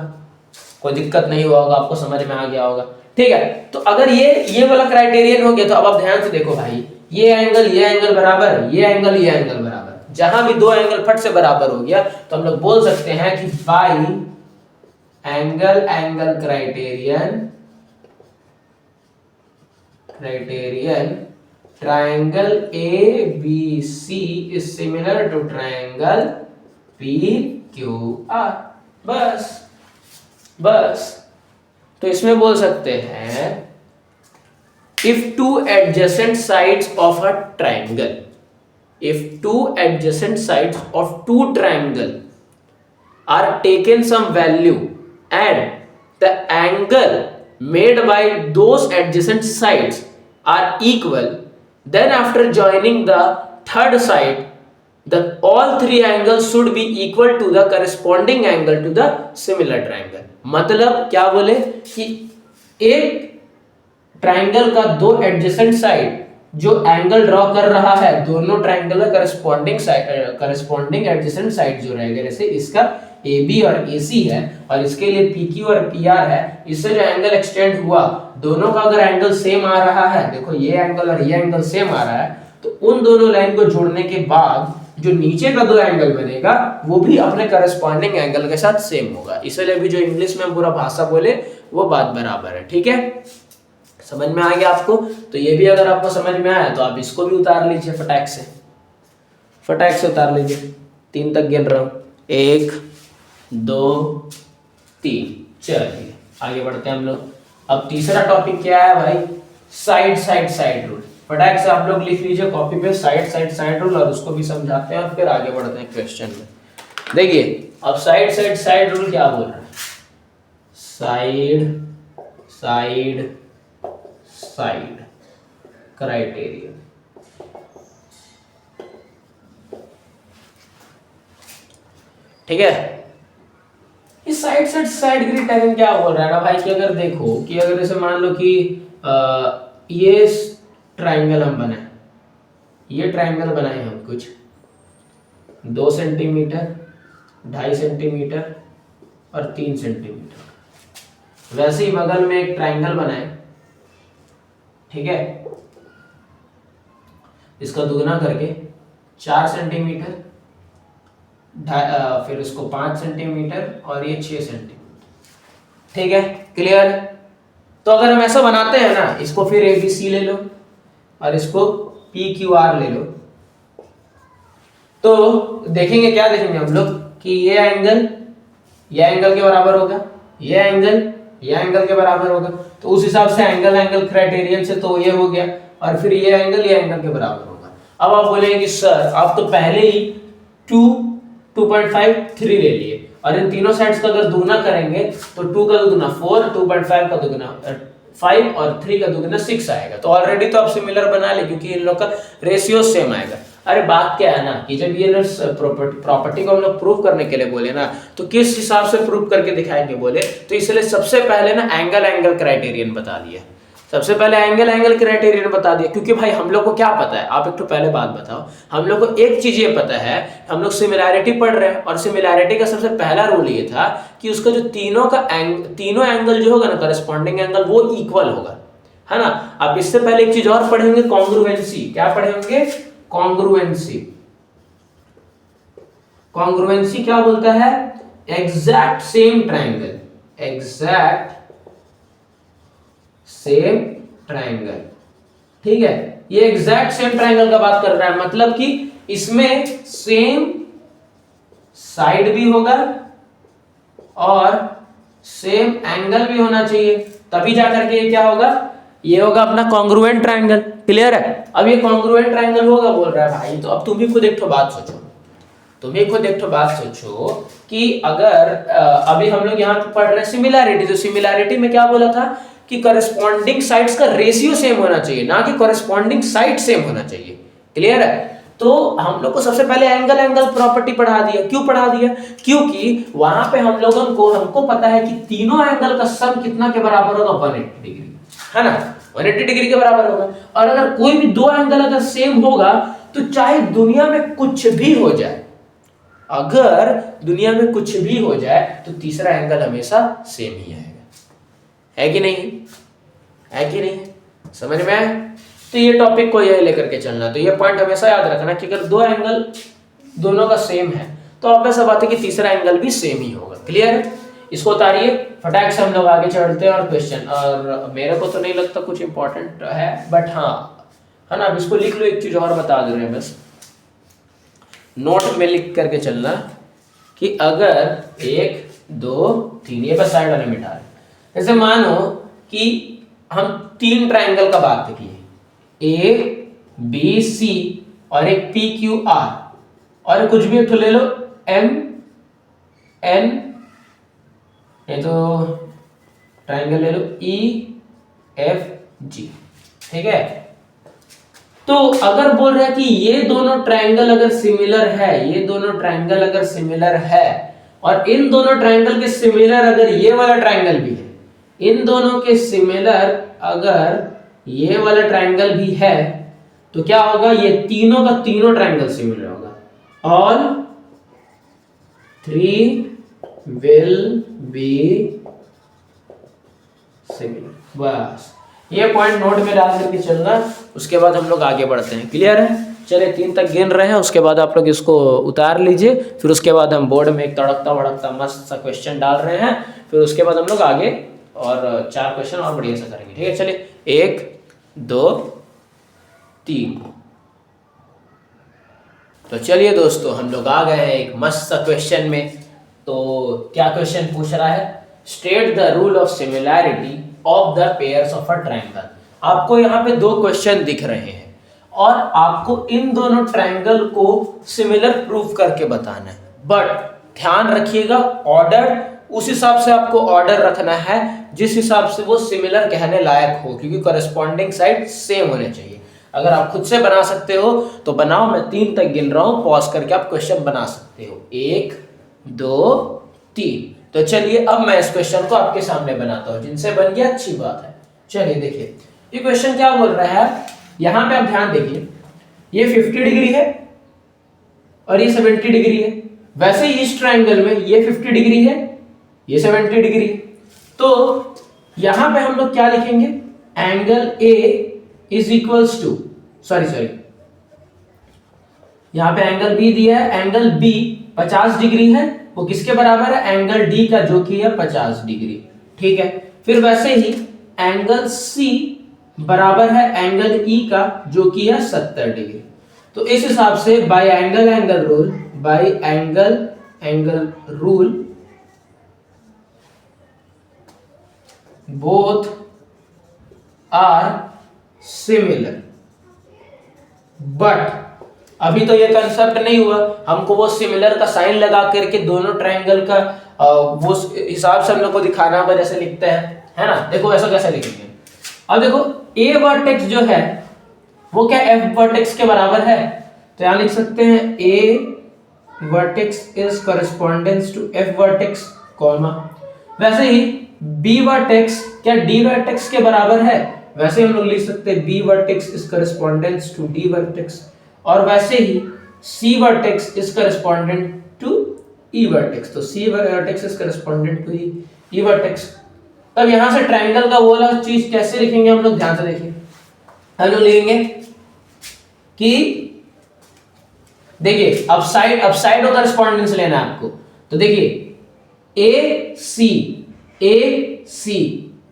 कोई दिक्कत नहीं हुआ होगा, आपको समझ में आ गया होगा, ठीक है। तो अगर ये वाला क्राइटेरियन हो गया, तो अब आप ध्यान से देखो भाई, ये एंगल बराबर, ये एंगल बराबर, जहां भी दो एंगल फट से बराबर हो गया, तो हम लोग बोल सकते हैं कि by angle criterion triangle ABC is similar to triangle PQR। बस तो इसमें बोल सकते हैं if two adjacent sides of a triangle, are taken some value and the angle made by those adjacent sides are equal, then after joining the third side the all three angles should be equal to the corresponding angle to the similar triangle. मतलब क्या बोले कि एक ट्राइंगल का दो adjacent side जो angle draw कर रहा है, दोनों ट्राइंगल का करस्पॉन्डिंग एडजेसेंट साइड जो रहेगा, जैसे इसका AB और AC है और इसके लिए PQ और PR है, इससे जो एंगल एक्सटेंड हुआ, दोनों का अगर एंगल सेम आ रहा है, देखो ये एंगल और ये एंगल सेम आ रहा है, तो उन दोनों लाइन को जोड़ने के बाद जो नीचे का दो एंगल बनेगा वो भी अपने करस्पॉन्डिंग एंगल के साथ सेम होगा। इसलिए भी जो इंग्लिश में पूरा भाषा बोले वो बात बराबर है। ठीक है, समझ में आ गया आपको? तो ये भी अगर आपको समझ में आया तो आप इसको भी उतार लीजिए फटाक से उतार लीजिए। 3 तक गिन रहा हूं, 1 2 3। चलिए आगे बढ़ते हैं हम लोग। अब तीसरा टॉपिक क्या है भाई? Side rule. फटाक से आप लोग लिख लीजिए कॉपी पे साइड रूल, और उसको भी समझाते हैं और फिर आगे बढ़ते हैं क्वेश्चन में। देखिए अब साइड रूल क्या बोल रहा है? Side criterion. ठीक है, इस साइड क्राइटेरियन क्या बोल रहा है ना भाई कि अगर देखो कि अगर जैसे मान लो कि ये ट्राइंगल हम बनाए, ये ट्राइंगल बनाए हम कुछ 2 सेंटीमीटर, 2.5 सेंटीमीटर और 3 सेंटीमीटर। वैसे ही बगल में एक ट्राइंगल बनाए, ठीक है, इसका दुगना करके 4 सेंटीमीटर, फिर इसको 5 सेंटीमीटर और ये 6 सेंटीमीटर। ठीक है, क्लियर? तो अगर हम ऐसा बनाते हैं ना, इसको फिर ABC ले लो और इसको PQR ले लो, तो देखेंगे क्या देखेंगे हम लोग कि ये एंगल के बराबर होगा, ये एंगल के बराबर होगा। तो उस हिसाब से एंगल क्राइटेरियन से तो ये हो गया, और फिर ये एंगल के बराबर होगा। अब आप बोलेंगे कि सर आप तो पहले ही 2, 2.5, 3 ले लिए, और इन तीनों साइड्स का अगर दुगना करेंगे तो 2 का दुगना 4, 2.5 का दुगना 5 और 3 का दुगना 6 आएगा। तो ऑलरेडी तो आप सिमिलर बना ले क्योंकि इन लोग का रेशियो सेम आएगा। अरे बात क्या है ना कि जब ये प्रॉपर्टी को हम लोग प्रूव करने के लिए बोले ना, तो किस हिसाब से प्रूव करके दिखाएंगे बोले, तो इसलिए सबसे पहले ना एंगल क्राइटेरियन बता दिया। सबसे पहले एंगल क्राइटेरियन बता दिया, क्योंकि भाई हम लोग को क्या पता है, आप एक तो पहले बात बताओ, हम लोग को एक चीज ये पता है, हम लोग सिमिलैरिटी पढ़ रहे हैं, और सिमिलैरिटी का सबसे पहला रूल ये था कि उसका जो तीनों एंगल जो होगा ना, करस्पॉन्डिंग एंगल, वो इक्वल होगा, है ना। आप इससे पहले एक चीज और पढ़ेंगे, कॉन्ग्रुएंसी। क्या पढ़ेंगे? कॉन्ग्रुएंसी क्या बोलता है? Exact same triangle. ठीक है, ये एग्जैक्ट सेम ट्राइंगल का बात कर रहा है, मतलब कि इसमें सेम साइड भी होगा और सेम एंगल भी होना चाहिए, तभी जाकर के ये क्या होगा, ये होगा अपना कॉन्ग्रुएंट ट्राइंगल। क्लियर है? अब ये कॉन्ग्रुएंट ट्राइंगल होगा बोल रहा है भाई, तो अब तुम भी खुद एक ठो बात सोचो कि अगर अभी हम लोग यहाँ पे पढ़ रहे हैं सिमिलैरिटी, तो सिमिलैरिटी में क्या बोला था कि करस्पॉन्डिंग साइड्स का रेशियो सेम होना चाहिए, ना कि करस्पॉन्डिंग साइड सेम होना चाहिए। क्लियर है? तो हम लोग को सबसे पहले एंगल प्रॉपर्टी पढ़ा दिया। क्यों पढ़ा दिया? क्योंकि वहां पे हमको पता है कि तीनों एंगल का सम कितना के बराबर होगा, 180 डिग्री, है ना, 180 डिग्री के बराबर होगा। और अगर कोई भी दो एंगल अगर सेम होगा, तो चाहे दुनिया में कुछ भी हो जाए, अगर दुनिया में कुछ भी हो जाए, तो तीसरा एंगल हमेशा सेम ही आएगा। है कि नहीं? समझ में आए? तो ये टॉपिक को यही लेकर के चलना। तो ये पॉइंट हमेशा याद रखना कि अगर दो एंगल दोनों का सेम है, तो ऑब्वियस बात है कि तीसरा एंगल भी सेम ही होगा। क्लियर? इसको उतारिए, फटाक से हम लोग आगे चढ़ते हैं और क्वेश्चन। और मेरे को तो नहीं लगता कुछ इंपॉर्टेंट है, बट हाँ, है ना, अब इसको लिख लो। एक चीज और बता दे रहे हैं, बस नोट में लिख करके चलना कि अगर 1 2 3, ये बस साइड वाले मिटा रहे। जैसे मानो कि हम 3 ट्राइंगल का बात किए, ABC और एक PQR, और कुछ भी एक तो ले लो, MN, ये तो ट्राइंगल ले लो EFG। ठीक है, तो अगर बोल रहा है कि ये दोनों ट्रायंगल अगर सिमिलर है, ये दोनों ट्रायंगल अगर सिमिलर है और इन दोनों ट्रायंगल के सिमिलर अगर ये वाला ट्रायंगल भी है, इन दोनों के सिमिलर अगर ये वाला ट्रायंगल भी है, तो क्या होगा, ये तीनों का तीनों ट्रायंगल सिमिलर होगा। All three will be similar. बस ये पॉइंट नोट में डाल करके चलना, उसके बाद हम लोग आगे बढ़ते हैं। क्लियर है? चलिए 3 तक गिन रहे हैं, उसके बाद आप लोग इसको उतार लीजिए, फिर उसके बाद हम बोर्ड में एक तड़कता भड़कता मस्त सा क्वेश्चन डाल रहे हैं, फिर उसके बाद हम लोग आगे और 4 क्वेश्चन और बढ़िया से करेंगे। ठीक है, चलिए 1 2 3। तो चलिए दोस्तों, हम लोग आ गए हैं एक मस्त सा क्वेश्चन में। तो क्या क्वेश्चन पूछ रहा है? State the rule of similarity of the pairs of a triangle. आपको यहाँ पे 2 क्वेश्चन दिख रहे हैं और आपको इन दोनों ट्रायंगल को सिमिलर प्रूफ करके बताना है। बट ध्यान रखिएगा, ऑर्डर उस हिसाब से आपको ऑर्डर रखना है जिस हिसाब से वो सिमिलर कहने लायक हो, क्योंकि कॉरेस्पॉन्डिंग साइड सेम होने चाहिए। अगर आप खुद से बना सकते हो तो बनाओ, मैं 3 तक गिन रहा हूं, पॉज करके आप क्वेश्चन बना सकते हो। 1 2 3। तो चलिए अब मैं इस क्वेश्चन को आपके सामने बनाता हूं, जिनसे बन गया अच्छी बात है। चलिए देखिए ये क्वेश्चन क्या बोल रहा है, यहां पे आप ध्यान देखिए, ये 50 डिग्री है और ये 70 डिग्री है। वैसे ही इस ट्रायंगल में ये 50 डिग्री है, ये 70 डिग्री है। तो यहां पे हम लोग क्या लिखेंगे, angle A is equals to, sorry यहां पे एंगल बी दिया है, एंगल बी 50 डिग्री है, वो किसके बराबर है, एंगल डी का, जो कि है 50 डिग्री। ठीक है, फिर वैसे ही एंगल सी बराबर है एंगल ई का, जो कि है 70 डिग्री। तो इस हिसाब से by angle rule, by angle rule both are similar. But अभी तो ये कंसेप्ट नहीं हुआ, हमको वो सिमिलर का साइन लगा करके दोनों ट्रायंगल का वो हिसाब से हम लोग को दिखाना होगा, जैसे लिखते हैं, है ना। देखो ऐसा कैसे लिखेंगे, अब देखो ए वर्टेक्स जो है वो क्या एफ वर्टेक्स के बराबर है, तो यहां लिख सकते हैं A vertex is correspondence to F vertex, comma. वैसे ही बी वर्टेक्स क्या डी वर्टेक्स के बराबर है, वैसे हम लोग लिख सकते हैं B vertex is correspondence to D vertex. और वैसे ही C vertex is correspondent to E vertex, तो C vertex is correspondent to E vertex. तब यहां से ट्रायंगल का वो वाला चीज कैसे लिखेंगे हम लोग, ध्यान से देखिए। हम लोग लिखेंगे कि देखिए अपसाइड और कॉरेस्पॉन्डेंस लेना है आपको, तो देखिए ए सी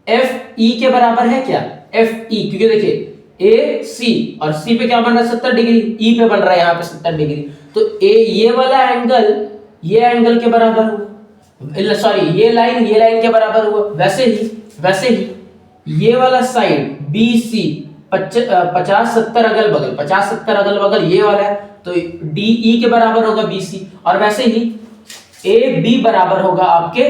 एफ ई के बराबर है क्या, एफ ई, क्योंकि देखिए ए सी और सी पे क्या बन रहा है 70 डिग्री, ई पे बन रहा है यहाँ पे 70 डिग्री, तो ए ये वाला एंगल ये एंगल के बराबर हुआ, सॉरी ये लाइन के बराबर हुआ। वैसे ही ये वाला साइड बी सी 50-70 अगल बगल ये वाला है, तो डी ई के बराबर होगा बी सी। और वैसे ही ए बी बराबर होगा आपके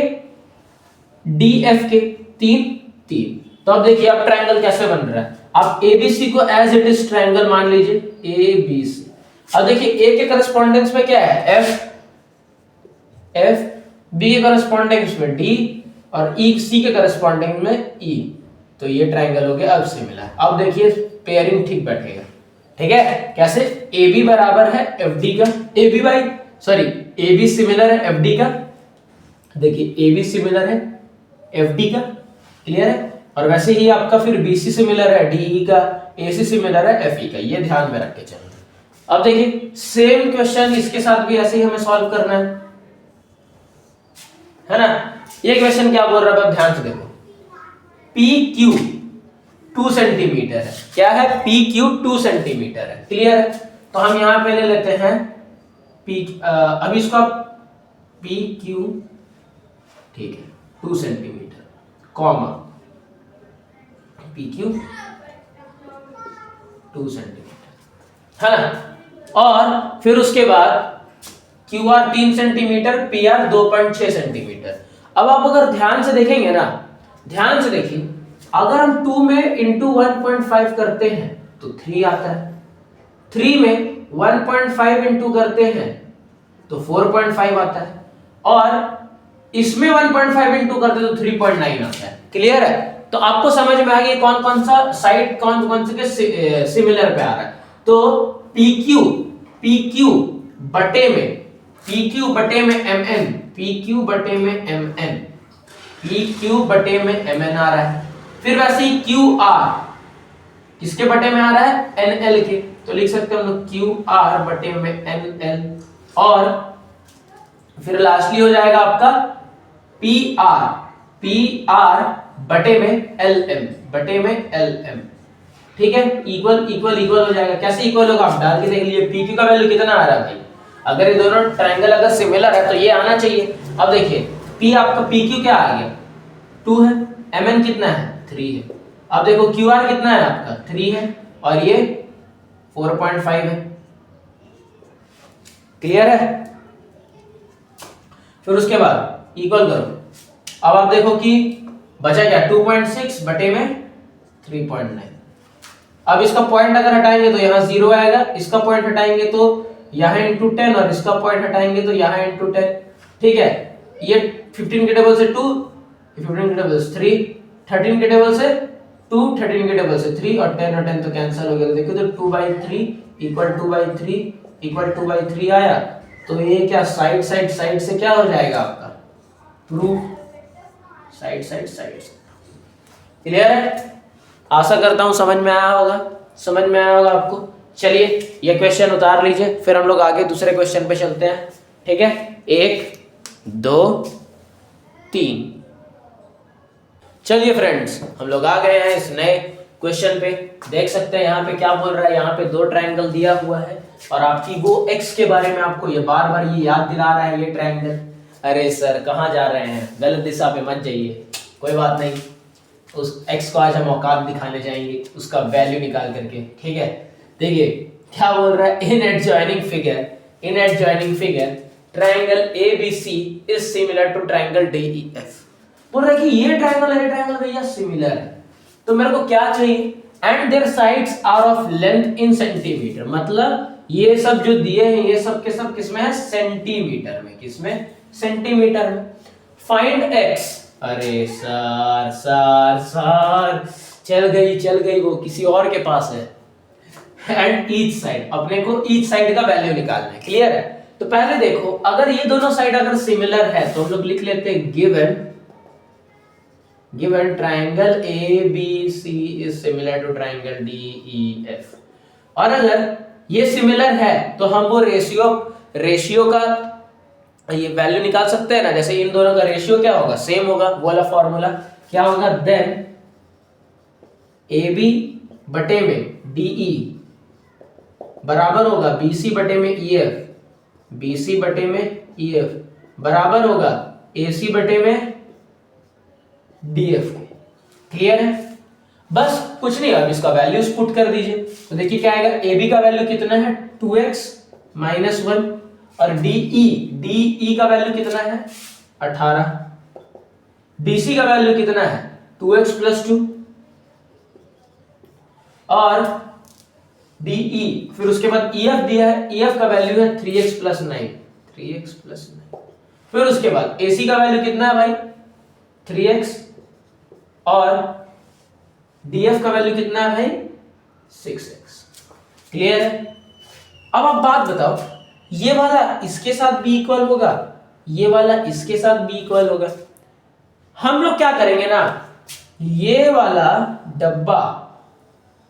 डी एफ के, 3। तो अब देखिए अब ट्रायंगल कैसे बन रहा है, आप एबीसी को एज इट इज ट्रायंगल मान लीजिए, एबीसी। अब देखिए ए के करस्पॉन्डेंस में क्या है, एफ बी के करस्पॉन्डेंस में डी और ई सी के करस्पॉन्डिंग में ई, तो ये ट्रायंगल हो गया अब सिमिलर। अब देखिए पेयरिंग ठीक बैठेगा, ठीक है। कैसे, ए बी बराबर है एफ डी का, ए बी सिमिलर है एफ डी का, देखिए ए बी सिमिलर है एफ डी का, क्लियर है। और वैसे ही आपका फिर BC सिमिलर है DE का, AC सिमिलर है FE का, ये ध्यान में रख के चलना। अब देखिए सेम क्वेश्चन इसके साथ भी ऐसे ही हमें सॉल्व करना है ना। ये क्वेश्चन क्या बोल रहा है, ध्यान से देखो, PQ 2 सेंटीमीटर है, क्या है, PQ 2 सेंटीमीटर है, क्लियर है। तो हम यहां पे ले लेते हैं अब इसको आप PQ, ठीक है, 2 सेंटीमीटर, कॉमा PQ 2 सेंटीमीटर, है ना। और फिर उसके बाद QR 3 सेंटीमीटर, PR 2.6 सेंटीमीटर। अब आप अगर ध्यान से देखेंगे ना, ध्यान से देखिए, अगर हम 2 में इंटू 1.5 करते हैं तो 3 आता है, 3 में 1.5 इंटू करते हैं तो 4.5 आता है, और इसमें 1.5 इंटू करते तो 3.9 आता है। क्लियर है? तो आपको समझ में आ गया कौन कौन सा साइड कौन कौन से के सिमिलर पे आ रहा है। तो PQ बटे में MN आ रहा है। फिर वैसे ही QR किसके बटे में आ रहा है? NL के, तो लिख सकते हैं हम लोग QR बटे में NL, और फिर लास्टली हो जाएगा आपका PR बटे में LM, ठीक है, इक्वल हो जाएगा। कैसे इक्वल होगा आप डाल के देख लीजिए। PQ का वैल्यू कितना आ रहा है भाई? अगर ये दोनों ट्रायंगल अगर सिमिलर है तो ये आना चाहिए। अब देखिए P आपका PQ क्या आ गया? 2 है, MN कितना है? 3 है। अब देखो QR कितना है आपका? 3 है, और ये 4.5 है। क्लियर है? फिर उसके बाद इक्वल करो। अब आप देखो कि बचा क्या? 2.6 बटे में 3.9। अब इसका पॉइंट अगर हटाएंगे तो यहाँ 0 आएगा, इसका पॉइंट हटाएंगे तो यहाँ इंटू 10, और इसका पॉइंट हटाएंगे तो यहाँ इंटू 10। ठीक है, ये 15 के टेबल से 2, 15 के टेबल से 3, 13 के टेबल से 2, 13 के टेबल से 3, और 10 और 10 तो कैंसिल हो गया। देखो तो 2/3 इक्वल 2/3 इक्वल 2/3 आया। तो ये क्या साइड से क्या हो जाएगा आपका? Proof side. क्लियर है? आशा करता हूं समझ में आया होगा आपको। चलिए ये क्वेश्चन उतार लीजिए, फिर हम लोग आगे दूसरे क्वेश्चन पे चलते हैं। ठीक है, 1 2 3। चलिए फ्रेंड्स, हम लोग आ गए हैं इस नए क्वेश्चन पे। देख सकते हैं यहाँ पे क्या बोल रहा है। यहाँ पे 2 ट्रायंगल दिया हुआ है, और आपकी वो x के बारे में आपको ये बार ये याद दिला रहा है ये ट्रायंगल। अरे सर कहाँ जा रहे हैं, गलत दिशा पे मत जाइए। कोई बात नहीं, उस x को आज हम औकात दिखाने जाएंगे, उसका वैल्यू निकाल करके। ठीक है, देखिए क्या बोल रहा है। In adjoining figure triangle ABC is similar to triangle DEF। बोल रहा है कि ये ट्रायंगल भैया सिमिलर है, तो मेरे को क्या चाहिए? And their sides are of length in centimetre. मतलब ये सब जो दिए हैं ये सब के सब किसमें है? सेंटीमीटर में। किसमें? सेंटीमीटर में। Find x। अरे सर चल गई वो किसी और के पास है। एंड ईच साइड, अपने को ईच साइड का वैल्यू निकालना है। क्लियर है? तो पहले देखो, अगर ये दोनों साइड अगर सिमिलर है तो हम लोग लिख लेते हैं given triangle ABC is similar to triangle DEF। और अगर ये सिमिलर है तो हम वो रेशियो का ये वैल्यू निकाल सकते हैं ना। जैसे इन दोनों का रेशियो क्या होगा? सेम होगा। वो वाला फॉर्मूला क्या होगा? देन AB बटे में DE बराबर होगा BC बटे में EF बराबर होगा AC बटे में DF के। क्लियर है? बस कुछ नहीं, अब इसका वैल्यूज पुट कर दीजिए। तो देखिए क्या आएगा। AB का वैल्यू कितना है? 2x - 1, और DE का वैल्यू कितना है? 18। BC का वैल्यू कितना है? 2x + 2, और DE फिर उसके बाद EF दिया है। EF का वैल्यू है 3x + 9। फिर उसके बाद AC का वैल्यू कितना है भाई? 3x, और DF का वैल्यू कितना है भाई? 6x। क्लियर है? अब आप बात बताओ, ये वाला इसके साथ भी इक्वल होगा, ये वाला इसके साथ भी इक्वल होगा। हम लोग क्या करेंगे ना, ये वाला डब्बा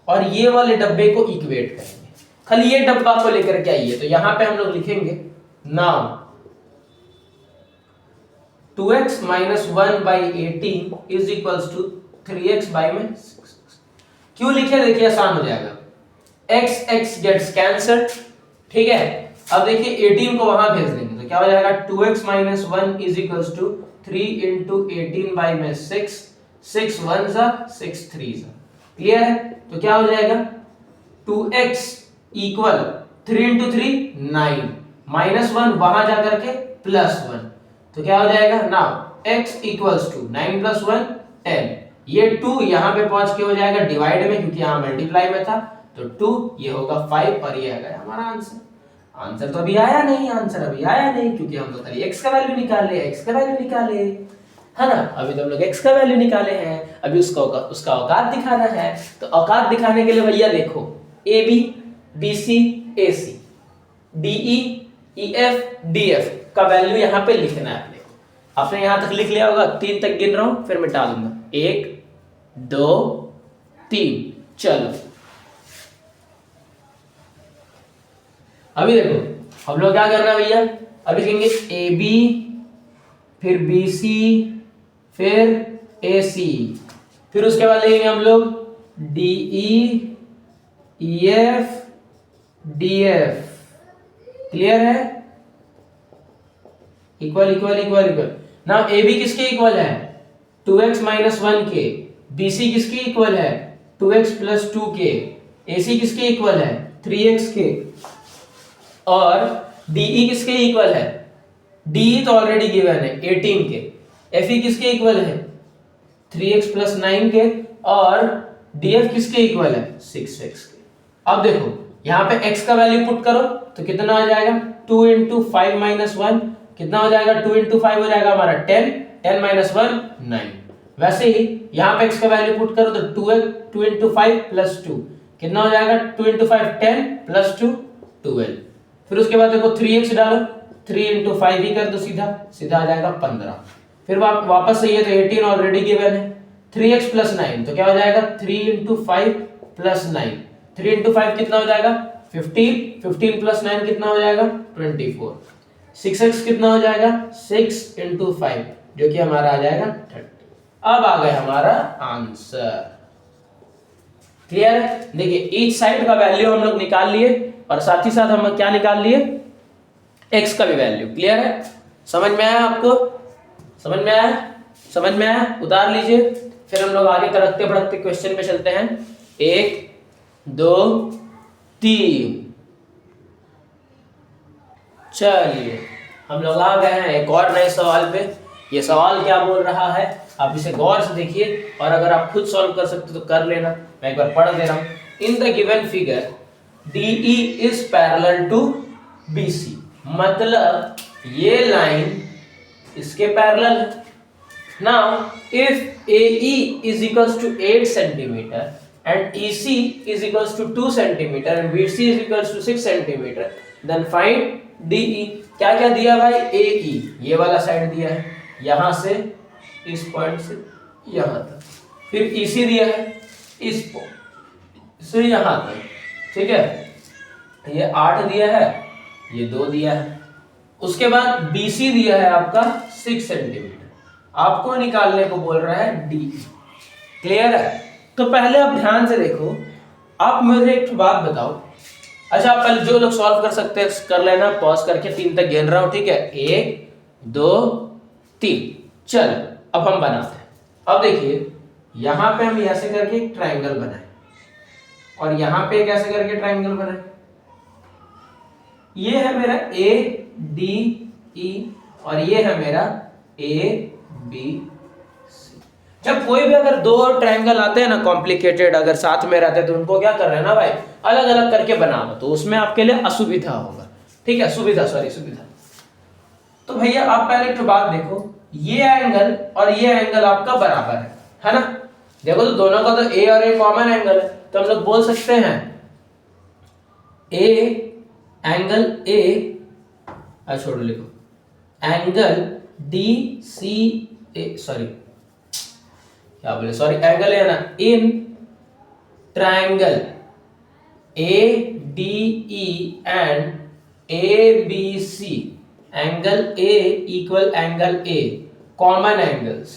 और ये वाले डब्बे को इक्वेट करेंगे। खाली ये डब्बा को लेकर के आइए, तो यहां पे हम लोग लिखेंगे now 2x - 1/18 is equals to 3x/6। क्यों लिखे? देखिए आसान हो जाएगा। x gets cancelled. ठीक है, अब देखिए 18 को वहां भेज देंगे तो क्या हो जाएगा? 2x - 1 is equals to 3 × 18/6। 6 1 सा 6 3 सा। क्लियर है? तो क्या हो जाएगा? 2x इक्वल 3 × 3 9 -1 वहां जाकर के +1, तो क्या हो जाएगा? Now x equals to 9 + 1 10। ये 2 यहां पे पहुंच के हो जाएगा डिवाइड में, क्योंकि यहां मल्टीप्लाई में था, तो 2, ये होगा 5 और ये आ गया हमारा आंसर। आंसर तो अभी आया नहीं, आंसर अभी आया नहीं क्योंकि हम तो खाली x का वैल्यू निकाले, x का वैल्यू निकाले, है ना। अभी तो हम लोग x का वैल्यू निकाले हैं, अभी उसका औकात दिखाना है। तो औकात दिखाने के लिए भैया देखो AB, BC, AC, DE, EF, DF का वैल्यू यहाँ पे लिखना है अपने को। आपने यहाँ तक लिख लिया होगा, 3 तक गिन रहा हूँ फिर मिटा दूंगा, 1 2 3। चलो अभी देखो हम लोग क्या करना है भैया, अभी लिखेंगे AB, फिर BC, फिर AC, फिर उसके बाद लिखेंगे हम लोग DE, EF, DF। क्लियर है? Equal equal equal equal. Now AB किसके इक्वल है? 2x minus 1k। BC किसके इक्वल है? 2x plus 2k। AC किसके इक्वल है? 3x के। और DE किसके इक्वल है? DE तो ऑलरेडी गिवन है 18 के। FE किसके इक्वल है? 3x प्लस 9 के। और DF किसके इक्वल है? 6x के। अब देखो यहाँ पे x का वैल्यू पुट करो तो कितना आ जाएगा? 2 इंटू 5 माइनस 1 कितना हो जाएगा? 2 इंटू 5 हो जाएगा हमारा 10, 10 माइनस 1 9। वैसे ही यहाँ पे x का वैल्यू पुट करो तो 2 इंटू 5 प्लस 2 कितना हो जाएगा? 2 इंटू 5 10 प्लस 2 12। फिर उसके बाद देखो 3x डालो, 3 इंटू 5 ही कर दो, सीधा सीधा आ जाएगा 15। फिर वापस से ये तो 18 ऑलरेडी गिवन है, 3x प्लस 9 तो क्या हो जाएगा? 3 इंटू 5 प्लस 9, 3 इंटू 5 कितना हो जाएगा? 15, 15 प्लस 9 कितना हो जाएगा? 24। 6x कितना हो जाएगा? 6 इंटू 5 जो कि हमारा आ जाएगा 30। अब आ गया हमारा आंसर। क्लियर है? देखिए ईच साइड का वैल्यू हम लोग निकाल लिए और साथ ही साथ हम क्या निकाल लिए? x का भी वैल्यू। क्लियर है? समझ में आया आपको? समझ में आया? समझ में आया? उतार लीजिए। फिर हम लोग आगे तड़कते भड़कते क्वेश्चन पे चलते हैं। 1 2 3। चलिए हम लोग आ गए हैं एक और नए सवाल पे। ये सवाल क्या बोल रहा है आप इसे गौर से देखिए, और अगर आप खुद सॉल्व कर सकते तो कर लेना। मैं एक बार पढ़ दे रहा हूं। In the given figure DE is parallel to BC, मतलब ये लाइन इसके पैरेलल है। Now if AE is equals to 8 centimetre and EC is equals to 2 centimeter and BC is equals to 6 centimeter, then find DE। क्या क्या दिया भाई? AE ये वाला साइड दिया है, यहां से इस पॉइंट से यहां तक। फिर EC दिया है इस पॉइंट से यहां तक, ठीक है। ये 8 दिया है, ये 2 दिया है। उसके बाद BC दिया है आपका 6 सेंटीमीटर। आपको निकालने को बोल रहा है DE। क्लियर है? तो पहले आप ध्यान से देखो, आप मुझे एक बात बताओ। अच्छा आप पहले जो लोग सॉल्व कर सकते हैं कर लेना, पॉज करके 3 तक गिन रहा हूं, ठीक है। 1 2 3। चल अब हम बनाते हैं। अब देखिए यहां पे हम ऐसे करके एक ट्रायंगल बनाए और यहां पे कैसे करके ट्रायंगल बनाए। ये है मेरा ADE और ये है मेरा ABC। जब कोई भी अगर दो ट्रायंगल आते हैं ना कॉम्प्लिकेटेड, अगर साथ में रहते हैं तो उनको क्या कर रहे हैं ना भाई, अलग अलग करके बनाओ, तो उसमें आपके लिए असुविधा होगा, ठीक है। सुविधा तो भैया आप पहले एक बात देखो, ये एंगल और ये एंगल आपका बराबर है ना। देखो तो दोनों का तो A और A कॉमन एंगल है, तो हम लोग बोल सकते हैं एंगल A छोड़ लिखो एंगल DCA, एंगल है ना, in triangle ADE and ABC, angle A equal angle A, common angles.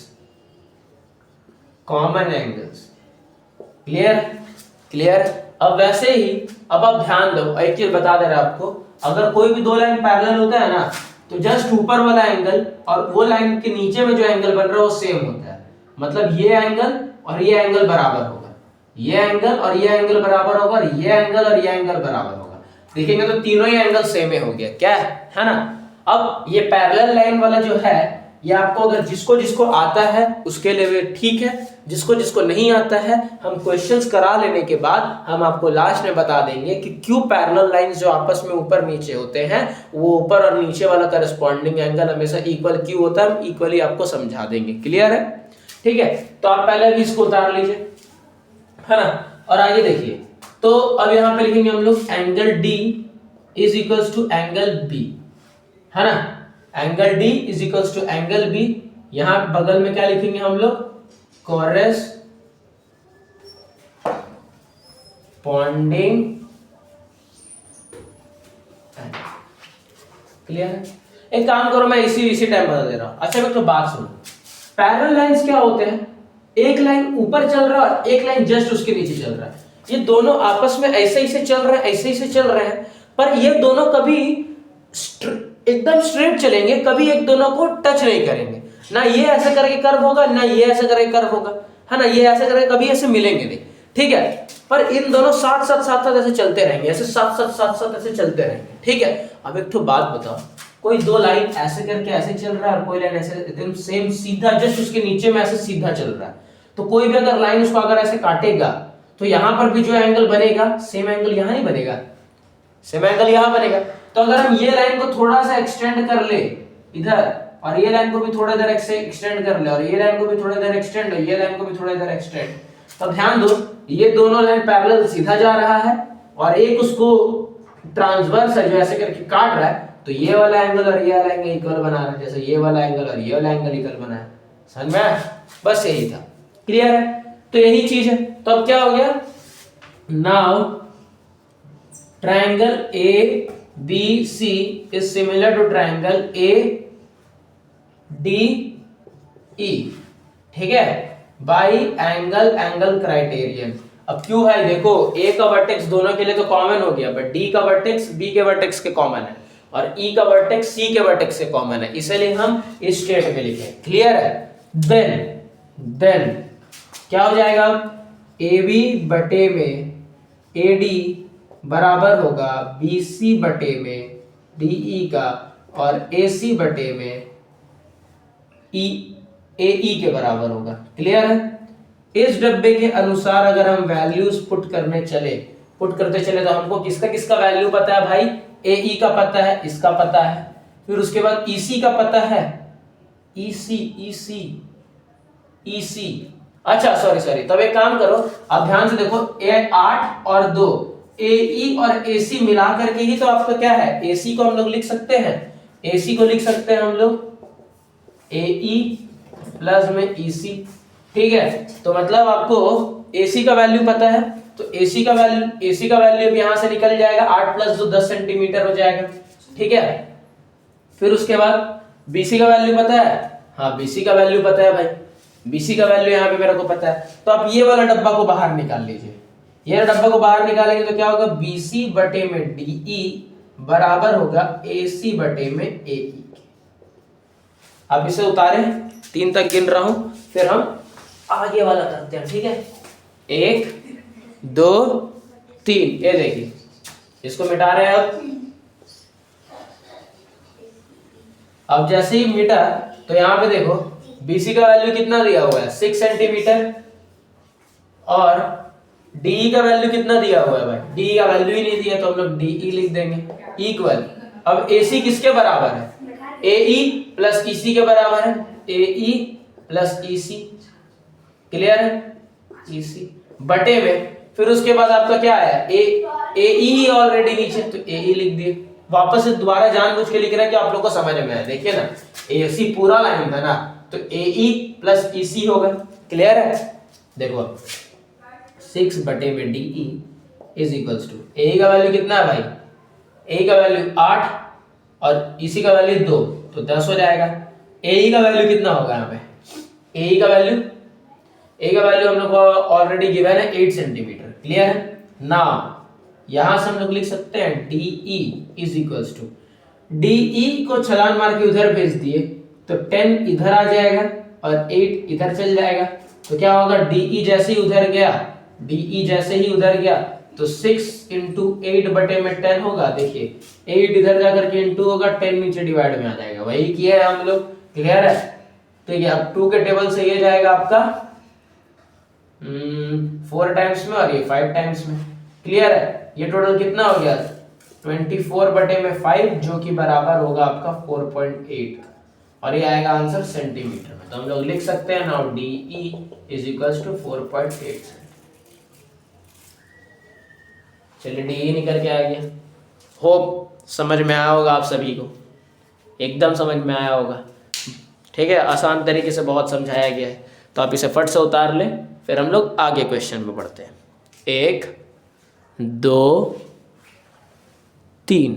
Clear. अब वैसे ही अब आप ध्यान दो, एक चीज बता दे रहा आपको, अगर कोई भी दो लाइन पैरेलल होता है ना तो जस्ट ऊपर वाला एंगल और वो लाइन के नीचे में जो एंगल बन रहा है वो सेम होता है। मतलब ये एंगल और ये एंगल बराबर होगा, ये एंगल और ये एंगल बराबर होगा, और ये एंगल और ये एंगल बराबर होगा। देखेंगे तो तीनों ही एंगल सेम हो गया, क्या है ना। अब ये पैरेलल लाइन वाला जो है ये आपको अगर जिसको जिसको आता है उसके लिए ठीक है, जिसको जिसको नहीं आता है हम क्वेश्चंस करा लेने के बाद हम आपको लास्ट में बता देंगे कि क्यों पैरेलल लाइंस जो आपस में ऊपर नीचे होते हैं वो ऊपर और नीचे वाला करस्पॉन्डिंग एंगल हमेशा इक्वल क्यों होता है, हम इक्वली आपको समझा देंगे। क्लियर है? ठीक है, तो आप पहले भी इसको उतार लीजिए, है ना। और आगे देखिए, तो अब यहाँ पे लिखेंगे हम लोग angle D is equals to angle B, है ना। Angle D is equals to angle B, यहां बगल में क्या लिखेंगे हम लोग, कॉरेस्पॉन्डिंग। क्लियर है? एक काम करो, मैं इसी टाइम बता दे रहा हूं। अच्छा एक तो बात सुनो, पैरेलल लाइंस क्या होते हैं, एक लाइन ऊपर चल रहा है और एक लाइन जस्ट उसके नीचे चल रहा है, ये दोनों आपस में ऐसे ही से चल रहे हैं, ऐसे ही से चल रहे हैं, पर ये दोनों कभी एकदम स्ट्रेट चलेंगे, कभी एक दोनों को टच नहीं करेंगे, ना ये ऐसे करके कर्व होगा ना ये ऐसे करके कर्व होगा, है ना, ये ऐसे करके कभी ऐसे मिलेंगे नहीं, ठीक है। पर इन दोनों साथ साथ ऐसे चलते रहेंगे, ऐसे साथ साथ ऐसे चलते रहेंगे, ठीक है। अब एक तो बात बताओ, कोई दो लाइन ऐसे करके ऐसे चल रहा है और कोई लाइन ऐसे एकदम सेम सीधा जस्ट उसके नीचे में ऐसे सीधा चल रहा है, तो कोई भी अगर लाइन उसको अगर ऐसे काटेगा तो यहां पर भी जो एंगल बनेगा सेम एंगल यहां नहीं बनेगा, सेम एंगल यहां बनेगा। तो अगर हम ये लाइन को थोड़ा सा एक्सटेंड कर ले इधर, और ये लाइन को भी थोड़ा इधर एक्सटेंड कर ले, और ये लाइन को भी थोड़ा इधर एक्सटेंड, ये लाइन को भी थोड़ा इधर एक्सटेंड, तो ध्यान दो ये दोनों लाइन पैरेलल सीधा जा रहा है और एक उसको ट्रांसवर्स है जो ऐसे करके काट रहा है, तो ये वाला एंगल और ये वाला एंगल इक्वल बना रहा है, जैसे ये वाला एंगल और ये वाला एंगल इक्वल बना है। समझ में? बस यही था। क्लियर है? तो यही चीज है। तो अब क्या हो गया, now triangle A B C is similar to triangle A D E, ठीक है, बाई एंगल क्राइटेरियन। अब क्यों है, देखो ए का वर्टेक्स दोनों के लिए तो कॉमन हो गया, बट डी का वर्टेक्स बी के वर्टेक्स के कॉमन है और ई का वर्टेक्स सी के वर्टेक्स से कॉमन है, इसलिए हम इस स्टेट में लिखे। क्लियर है? देन क्या हो जाएगा, ए बी बटे में ए डी बराबर होगा बी सी बटे में डी ई का, और ए सी बटे में ई ए ई के बराबर होगा। क्लियर है? इस डब्बे के अनुसार अगर हम वैल्यूज पुट करते चले तो हमको किसका किसका वैल्यू पता है भाई, ए ई का पता है, इसका पता है, फिर उसके बाद ई सी का पता है, ई सी। अच्छा सॉरी, तब एक काम करो, आप ध्यान से देखो, ए 8 और 2 ए ई और ए सी मिला करके ही तो आपका क्या है, ए सी को हम लोग लिख सकते हैं, ए सी को लिख सकते हैं हम लोग ए ई प्लस में ई सी, ठीक है। तो मतलब आपको ए सी का वैल्यू पता है, तो ए सी का वैल्यू यहां से निकल जाएगा, 8 प्लस 2 10 सेंटीमीटर हो जाएगा, ठीक है। फिर उसके बाद बी सी का वैल्यू पता है, हाँ बी सी का वैल्यू पता है भाई, बी सी का वैल्यू यहाँ पे मेरे को पता है। तो आप ये वाला डब्बा को बाहर निकाल लीजिए, ये डब्बा को बाहर निकालेंगे तो क्या होगा, बी सी बटे में डी ई बराबर होगा ए सी बटे में ए ई। अब इसे उतारें, 3 तक गिन रहा हूं, फिर हम आगे वाला करते हैं, ठीक है। 1 2 3, ये देखिए, इसको मिटा रहे हैं। अब जैसे ही मिटा तो यहाँ पे देखो BC का वैल्यू कितना दिया हुआ है, 6 सेंटीमीटर, और DE का वैल्यू कितना दिया हुआ है भाई, DE का वैल्यू ही नहीं दिया तो हम लोग DE लिख देंगे इक्वल। अब AC किसके बराबर है, AE प्लस EC के बराबर है, AE प्लस EC। क्लियर है? EC बटे में, फिर उसके बाद आपका क्या है, AE ऑलरेडी नीचे तो AE लिख दिए। वापस से दोबारा जानबूझ के लिख रहे हैं कि आप लोग को समझ में आए। देखिए ना, AC पूरा लाइन था ना, तो AE प्लस EC होगा। क्लियर है? देखो 6 बटे में DE is equals to, AE का वैल्यू कितना है भाई, AE का वैल्यू 8 और EC का वैल्यू 2, तो 10 हो जाएगा। AE का वैल्यू कितना होगा यहाँ पे, AE का वैल्यू हम लोग को ऑलरेडी गिवन है 8 सेंटीमीटर। क्लियर है? नाउ यहां से हम लोग लिख सकते हैं DE is equals to, DE को छलांग मार के उधर भेज दिए तो 10 इधर आ जाएगा और 8 इधर चल जाएगा, तो क्या होगा, DE जैसे ही उधर गया तो 6 इंटू 8 बटे में 10 होगा। देखिए 8 इधर जाकर के इंटू होगा, 10 नीचे डिवाइड में आ जाएगा, वही किया है हम लोग। क्लियर है? ठीक है, अब 2 के टेबल से ये जाएगा आपका 4 टाइम्स में और ये 5 टाइम्स में। क्लियर है? ये टोटल कितना हो गया 24/5 जो कि बराबर होगा आपका 4.8 और ये आएगा आंसर सेंटीमीटर में। तो हम लोग लिख सकते हैं now DE is equals to 4.8। चलिए DE निकल के आ गया। होप समझ में आया होगा आप सभी को, एकदम समझ में आया होगा। ठीक है, आसान तरीके से बहुत समझाया गया है, तो आप इसे फट से उतार लें, फिर हम लोग आगे क्वेश्चन पे बढ़ते हैं। 1 2 3।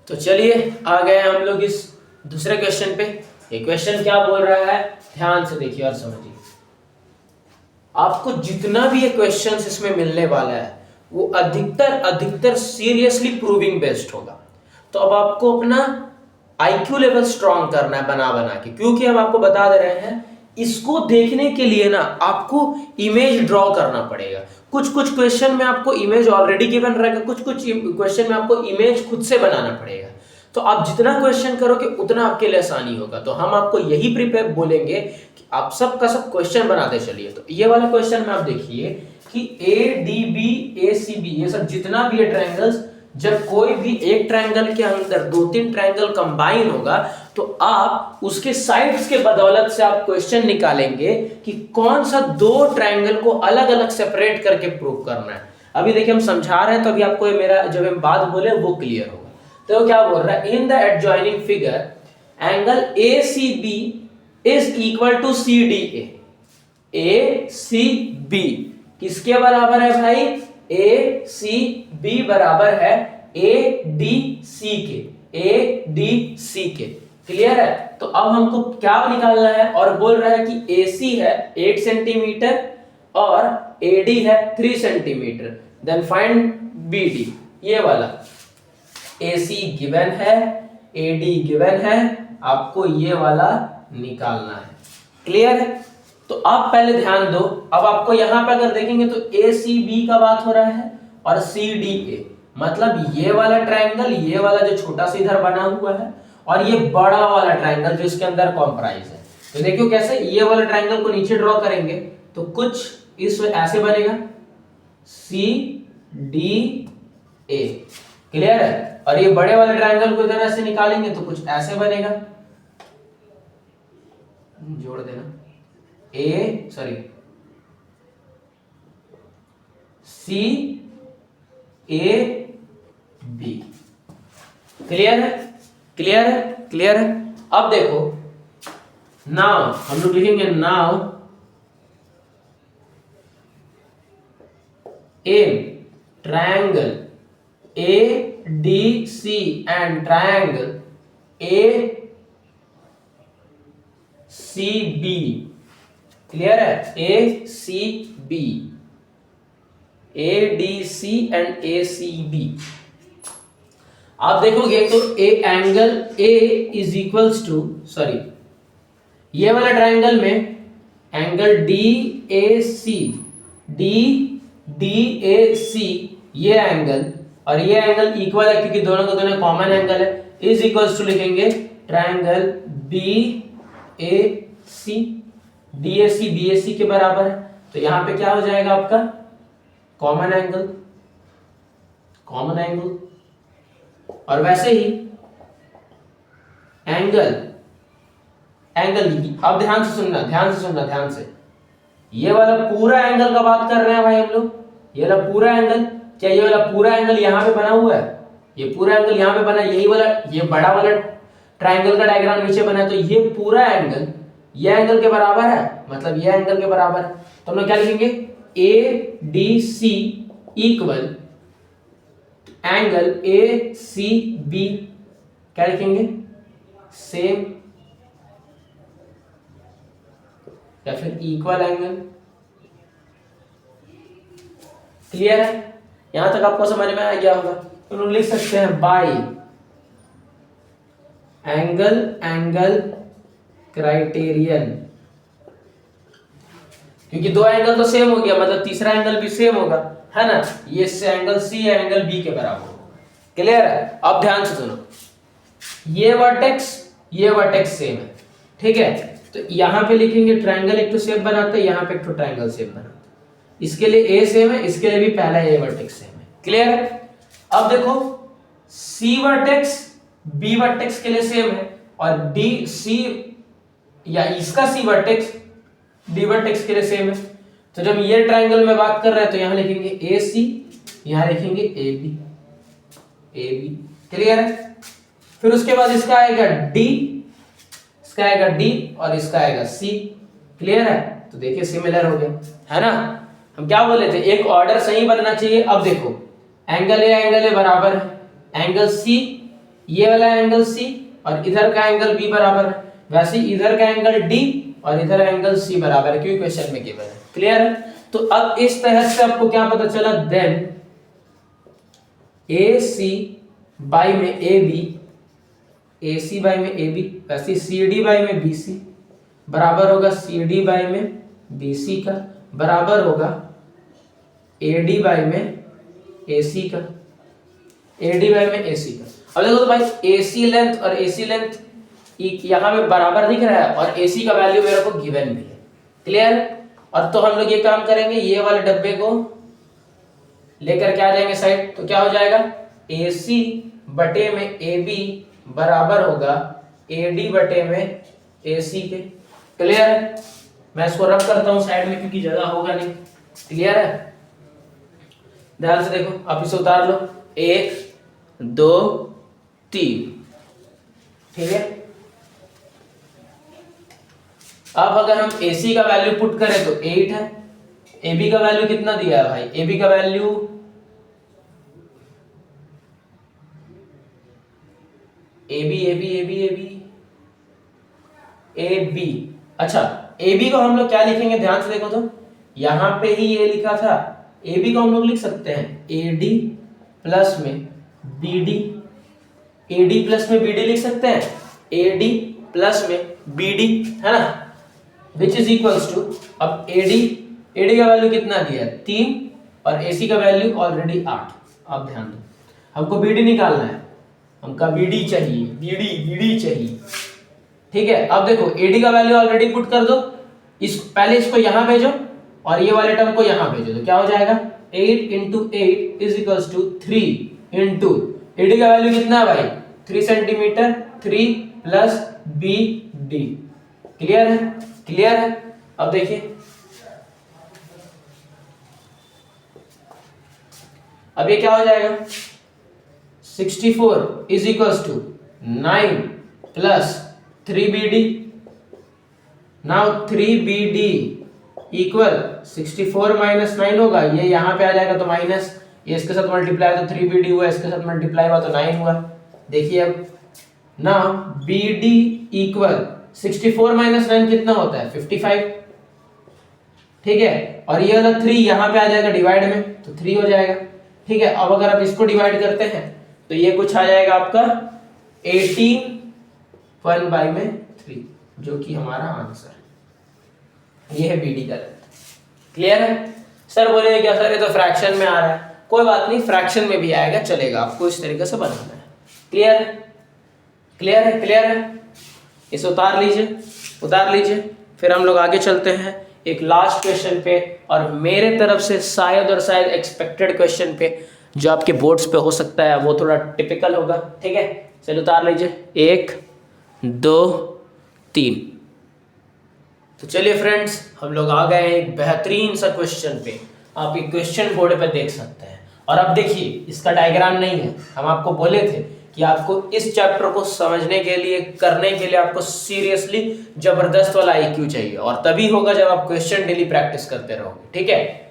तो चलिए आ गए हम लोग इस दूसरे क्वेश्चन पे। ये क्वेश्चन क्या बोल रहा है, ध्यान से देखिए और समझिए। आपको जितना भी ये क्वेश्चंस इसमें मिलने वाला है वो अधिकतर सीरियसली प्रूविंग बेस्ड होगा। तो अब आपको अपना IQ लेवल स्ट्रॉन्ग करना है बना के, क्योंकि हम आपको बता दे रहे हैं इसको देखने के लिए ना आपको इमेज ड्रॉ करना पड़ेगा। कुछ क्वेश्चन में आपको इमेज ऑलरेडी गिवन रहेगा, कुछ क्वेश्चन में आपको इमेज खुद से बनाना पड़ेगा। तो आप जितना क्वेश्चन करोगे उतना आपके लिए आसानी होगा। तो हम आपको यही प्रिपेयर बोलेंगे कि आप सब का सब क्वेश्चन बनाते चलिए। तो ये वाला क्वेश्चन में आप देखिए कि ADB ACB ये सब जितना भी है ट्रायंगल्स, जब कोई भी एक ट्रायंगल के अंदर 2-3 ट्रायंगल कंबाइन होगा तो आप उसके साइड्स के बदौलत से आप क्वेश्चन निकालेंगे कि कौन सा 2 ट्रायंगल को अलग अलग सेपरेट करके प्रूव करना है। अभी देखिए हम समझा रहे हैं तो अभी आपको मेरा जब हम बात बोले वो क्लियर होगा। तो क्या बोल रहा है, in the adjoining figure angle ACB is equal to CDA। ACB किसके बराबर है भाई, ACB बराबर है ADC के। क्लियर है? तो अब हमको क्या निकालना है, और बोल रहा है कि AC है 8 सेंटीमीटर और AD है 3 सेंटीमीटर। Then find BD। ये वाला AC गिवन है, AD गिवन है, आपको ये वाला निकालना है। क्लियर है? तो आप पहले ध्यान दो। अब आपको यहां पे अगर देखेंगे तो ACB का बात हो रहा है और CDA, मतलब ये वाला ट्रायंगल, ये वाला जो छोटा सा इधर बना हुआ है, और ये बड़ा वाला ट्रायंगल जो इसके अंदर कॉम्प्राइज है। तो देखियो कैसे, ये वाला ट्रायंगल को नीचे ड्रॉ करेंगे तो कुछ इस ऐसे बनेगा CDA। क्लियर है? और ये बड़े वाले ट्रायंगल को इधर ऐसे निकालेंगे तो कुछ ऐसे बनेगा, जोड़ देना CAB। क्लियर है? क्लियर है? क्लियर है? अब देखो नाउ हम लोग लिखेंगे now in triangle ADC and triangle ACB। Clear है? ACB, ADC and ACB। आप देखोगे तो angle A is equals to, sorry ये वाला ट्रायंगल में एंगल DAC ये एंगल और ये एंगल इक्वल है क्योंकि दोनों का दोनों कॉमन एंगल है। इज इक्वल्स टू लिखेंगे ट्रायंगल BAC, DAC BAC के बराबर है। तो यहां पे क्या हो जाएगा आपका कॉमन एंगल। और वैसे ही एंगल अब ध्यान से सुनना, ये वाला पूरा एंगल का बात कर रहे हैं भाई हम लोग। ये वाला पूरा एंगल, क्या ये वाला पूरा एंगल यहां पे बना हुआ है, ये पूरा एंगल यहां पे बना है, यही वाला ये बड़ा वाला ट्रायंगल का डायग्राम नीचे बना है, तो ये पूरा एंगल ये एंगल के बराबर है, मतलब ये एंगल के बराबर है। तो हम लोग क्या लिखेंगे ADC इक्वल एंगल ACB, क्या लिखेंगे सेम या फिर इक्वल एंगल। क्लियर है? यहां तक आपको समझ में आ गया होगा। तो लोग लिख सकते हैं बाय एंगल क्राइटेरियन, क्योंकि 2 एंगल तो सेम हो गया, मतलब तीसरा एंगल भी सेम होगा, है ना। ये एंगल C एंगल B के बराबर होगा। क्लियर है? अब ध्यान से सुनो, ये वर्टेक्स सेम है, ठीक है। तो यहाँ पे लिखेंगे ट्रायंगल एक तो शेप बनाते हैं, यहाँ पे एक तो ट्रायंगल शेप बनाते हैं। इसके लिए ए सेम है, इसके लिए भी पहला ए वर्टेक्स सेम है, क्लियर है। अब देखो सी वर्टेक्स बी वर्टेक्स के लिए सेम है और डी सी या इसका सी वर्टेक्स डी वर्टेक्स के लिए सेम है। तो जब ये ट्रायंगल में बात कर रहे हैं तो यहां लिखेंगे ए सी, यहां लिखेंगे ए बी, क्लियर है। फिर उसके बाद इसका आएगा डी, इसका आएगा डी और इसका आएगा सी, क्लियर है। तो देखिए सिमिलर हो गया, है ना। हम क्या बोले थे, एक ऑर्डर सही बनना चाहिए। अब देखो एंगल ए बराबर है एंगल सी, ये वाला एंगल सी और इधर का एंगल बी बराबर है, वैसे इधर का एंगल डी और इधर एंगल सी बराबर है, क्योंकि क्वेश्चन में गिवन है, क्लियर है। तो अब इस तरह से आपको क्या पता चला, देन ए सी बाई में A B, A C by में ए बी, वैसे सी डी बाई में बी सी बराबर होगा सी डी बाई में बी सी का, बराबर होगा ए डी बाई में ए सी का, ए डी बाई में ए सी का। अब देखो तो भाई ए सी लेंथ और ए सी लेंथ यहाँ पे बराबर दिख रहा है और ए सी का वैल्यू मेरे को गिवन भी है, क्लियर। और तो हम लोग ये काम करेंगे, ये वाले डब्बे को लेकर के आ जाएंगे साइड, तो क्या हो जाएगा ए सी बटे में ए बी बराबर होगा ए डी बटे में ए सी के, क्लियर है। मैं इसको रख करता हूं साइड में क्योंकि जगह होगा नहीं, क्लियर है। ध्यान से देखो, आप इसे उतार लो, 1 2 3, ठीक है। अब अगर हम AC का वैल्यू पुट करें तो 8 है, AB का वैल्यू कितना दिया है भाई, AB का वैल्यू AB, अच्छा AB को हम लोग क्या लिखेंगे, ध्यान से देखो तो यहां पे ही ये लिखा था, AB को हम लोग लिख सकते हैं AD प्लस में BD, AD प्लस में BD लिख सकते हैं, AD प्लस में BD, है ना, विच इज इक्वल्स टू, अब AD का वैल्यू कितना दिया है 3 और AC का वैल्यू ऑलरेडी 8। अब ध्यान दो, हमको BD निकालना है, हमका BD चाहिए, BD चाहिए, ठीक है। अब देखो AD का वैल्यू ऑलरेडी पुट कर दो, इस पहले इसको यहां भेजो और ये वाले टर्म को यहां भेजो, तो क्या हो जाएगा 8 into 8 is equals to 3 into AD का वैल्यू कितना है भाई 3 सेंटीमीटर, 3 प्लस BD, क्लियर है, क्लियर है। अब देखिए, अब ये क्या हो जाएगा 64 is equals to 9 plus 3BD, now 3BD equal 64 minus 9 होगा, ये यहां पे आ जाएगा तो माइनस, ये इसके साथ मल्टीप्लाई तो 3BD हुआ, इसके साथ मल्टीप्लाई हुआ तो 9 हुआ। देखिए अब नाउ BD इक्वल 64 माइनस 9 कितना होता है 55, ठीक है। और ये वाला 3 यहां पे आ जाएगा डिवाइड में तो 3 हो जाएगा, ठीक है। अब अगर आप इसको डिवाइड करते हैं तो ये कुछ आ जाएगा आपका 18 1 बाई में 3, जो कि हमारा आंसर, ये है BD का लेंथ, क्लियर है। सर बोलेंगे क्या सर ये तो फ्रैक्शन में आ रहा है, कोई बात नहीं, फ्रैक्शन में भी आएगा, चलेगा, आपको इस तरीके से बनाना है, क्लियर है, क्लियर है, क्लियर है। इसे उतार लीजिए, फिर हम लोग आगे चलते हैं एक लास्ट क्वेश्चन पे, और मेरे तरफ से शायद एक्सपेक्टेड क्वेश्चन पे, जो आपके बोर्ड्स पे हो सकता है, वो थोड़ा टिपिकल होगा, ठीक है। चलिए उतार लीजिए, 1 2 3। तो चलिए फ्रेंड्स, हम लोग आ गए एक बेहतरीन सा क्वेश्चन पे, आप एक क्वेश्चन बोर्ड पे देख सकते हैं। और अब देखिए, इसका डायग्राम नहीं है, हम आपको बोले थे कि आपको इस चैप्टर को समझने के लिए, करने के लिए आपको सीरियसली जबरदस्त वाला IQ चाहिए, और तभी होगा जब आप क्वेश्चन डेली प्रैक्टिस करते रहोगे, ठीक है।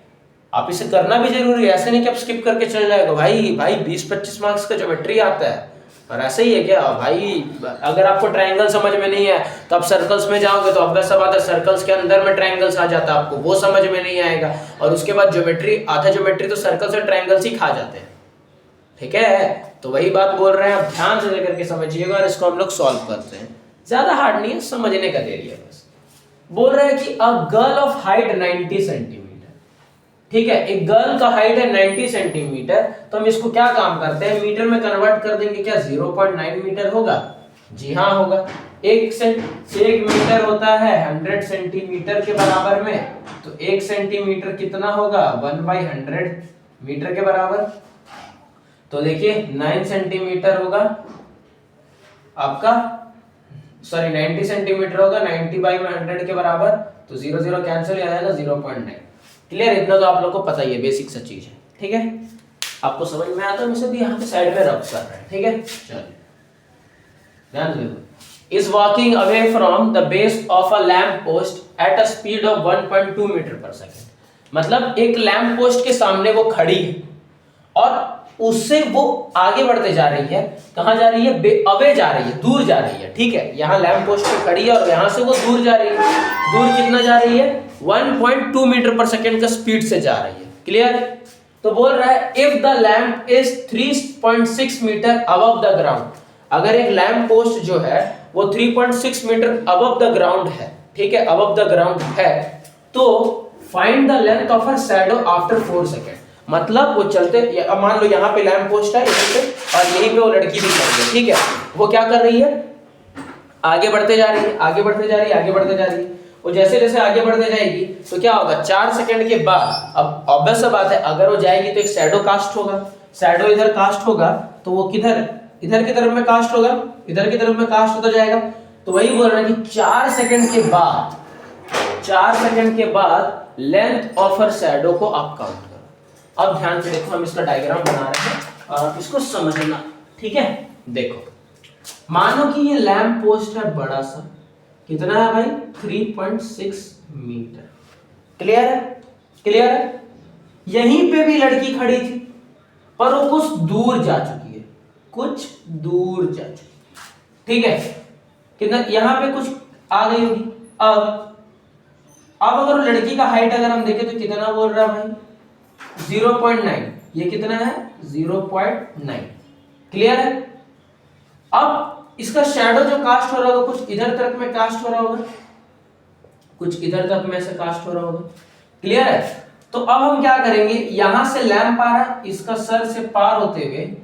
आप इसे करना भी जरूरी है, ऐसे नहीं कि आप स्किप करके चले जाएगा। भाई 20-25 मार्क्स का ज्योमेट्री आता है, और ऐसा ही है क्या भाई, अगर आपको ट्रायंगल समझ में नहीं है तो आप सर्कल्स में जाओगे तो ऑब्वियस सा बात है सर्कल्स के अंदर में ट्रायंगल्स आ जाता है, आपको वो समझ में नहीं आएगा, और उसके बाद ज्योमेट्री, आधा ज्योमेट्री तो सर्कल्स और ट्रायंगल्स ही खा जाते हैं, ठीक है। तो वही बात बोल रहे हैं, आप ध्यान से लेकर के समझिएगा, और इसको हम लोग सॉल्व करते हैं, ज्यादा हार्ड नहीं है, समझने का देरी है बस। बोल रहे हैं कि a girl of height 90 centimetre ठीक है, एक गर्ल का हाइट है 90 सेंटीमीटर, तो हम इसको क्या काम करते हैं, मीटर में कन्वर्ट कर देंगे, क्या 0.9 मीटर होगा? जी हाँ होगा। एक मीटर होता है 100 सेंटीमीटर के बराबर में, तो 1 सेंटीमीटर कितना होगा? 1/100 मीटर के बराबर। तो देखिए 9 सेंटीमीटर होगा आपका, सॉरी 90 सेंटीमीटर होगा, 90/100 के बराबर, तो 0 0 कैंसिल हो जाएगा, 0.9। क्लियर? इतना तो आप लोग को पता ही है, बेसिक सा चीज है। ठीक है, आपको समझ में आता है? मैं भी यहाँ पे साइड में रख कर रहा है। ठीक है, चलिए ध्यान दो। Is walking away from the base of a lamp post at a speed of 1.2 metre per second. मतलब एक लैम्प पोस्ट के सामने वो खड़ी है और उससे वो आगे बढ़ते जा रही है। कहां जा रही है? अवे जा रही है, दूर जा रही है। ठीक है, यहाँ लैम्प पोस्ट पे खड़ी है और यहाँ से वो दूर जा रही है। दूर कितना जा रही है? 1.2 मीटर पर सेकेंड का स्पीड से जा रही है। क्लियर? तो बोल रहा है if the lamp is 3.6 metre above the ground. अगर एक लैम्प पोस्ट जो है वो 3.6 मीटर अबव द ग्राउंड है, ठीक है, अबव द ग्राउंड है, तो find the length of a shadow after 4 second. मतलब वो चलते, अब मान लो यहाँ पे लैम्प पोस्ट है यहीं पे, और यहीं पे वो लड़की भी खड़ी है। ठीक है, वो क्या कर रही है? आगे बढ़ते जा रही है, आगे बढ़ते जा रही है, आगे बढ़ते जा रही है। वो जैसे जैसे आगे बढ़ते जाएगी तो क्या होगा? 4 सेकंड के बाद, अब ऑब्वियस सा बात है, अगर वो जाएगी तो एक शैडो कास्ट होगा। शैडो इधर कास्ट होगा तो वो किधर? इधर की तरफ में कास्ट होगा, इधर की तरफ में कास्ट होता जाएगा। तो वही बोल रहा है कि 4 सेकंड के बाद, 4 सेकंड के बाद लेंथ ऑफ हर शैडो को आप काउंट करो। अब ध्यान से देखो, हम इसका डायग्राम बना रहे हैं और आप इसको समझना। ठीक है, देखो मानो कि ये लैम्प पोस्ट है बड़ा सा, कितना है भाई? 3.6 मीटर। क्लियर है? क्लियर है? यहीं पे भी लड़की खड़ी थी पर वो कुछ दूर जा चुकी है, कुछ दूर जा चुकी है। ठीक है, कितना? यहां पे कुछ आ गई होगी। अब अगर लड़की का हाइट अगर हम देखें तो कितना बोल रहा है भाई? 0.9। ये कितना है? 0.9। क्लियर है? अब इसका शैडो जो कास्ट हो रहा होगा कुछ इधर तक में कास्ट हो रहा होगा, कुछ इधर तक में से कास्ट हो रहा होगा। क्लियर है? तो अब हम क्या करेंगे, यहां से लैंप आ रहा, इसका सर से पार होते हुए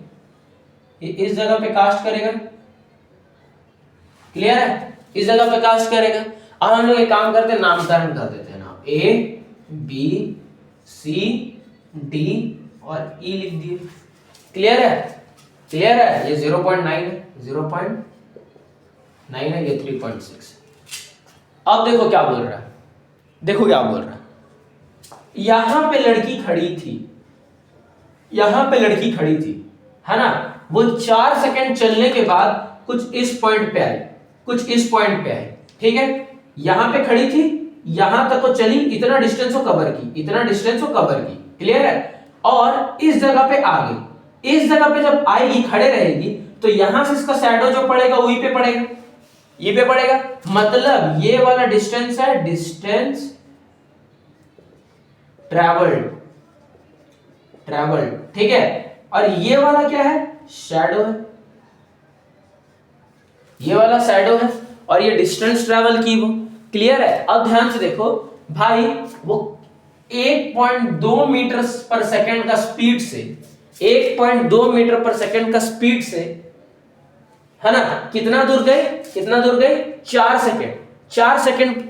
ये इस जगह पे कास्ट करेगा। क्लियर है? इस जगह पे कास्ट करेगा। अब हम लोग एक काम करते हैं, नामकरण कर देते हैं। नाम A B C D और E लिख दिए। क्लियर है? क्लियर है? ये 0.9 है, 0.9 है, ये 3.6। अब देखो क्या बोल रहा है, देखो क्या बोल रहा है। यहां पे लड़की खड़ी थी, यहां पे लड़की खड़ी थी, है ना? वो 4 सेकंड चलने के बाद कुछ इस पॉइंट पे आई, कुछ इस पॉइंट पे आई। ठीक है, यहां पे खड़ी थी, यहां तक वो चली, इतना डिस्टेंस वो कवर की, इतना डिस्टेंस वो कवर की। क्लियर है? और इस जगह पे आ गई। इस जगह पे जब आएगी, खड़े रहेगी, तो यहां से इसका शैडो जो पड़ेगा वहीं पे पड़ेगा, ये पे पड़ेगा। मतलब ये वाला डिस्टेंस है डिस्टेंस ट्रैवल्ड, ट्रैवल्ड। ठीक है, और ये वाला क्या है? शैडो है, ये वाला शैडो है और ये डिस्टेंस ट्रैवल की वो। क्लियर है? अब ध्यान से देखो भाई, वो 1.2 मीटर पर सेकंड का स्पीड से, 1.2 मीटर पर सेकंड का स्पीड से, है ना, कितना दूर गए? कितना दूर गए? 4 सेकंड। 4 सेकंड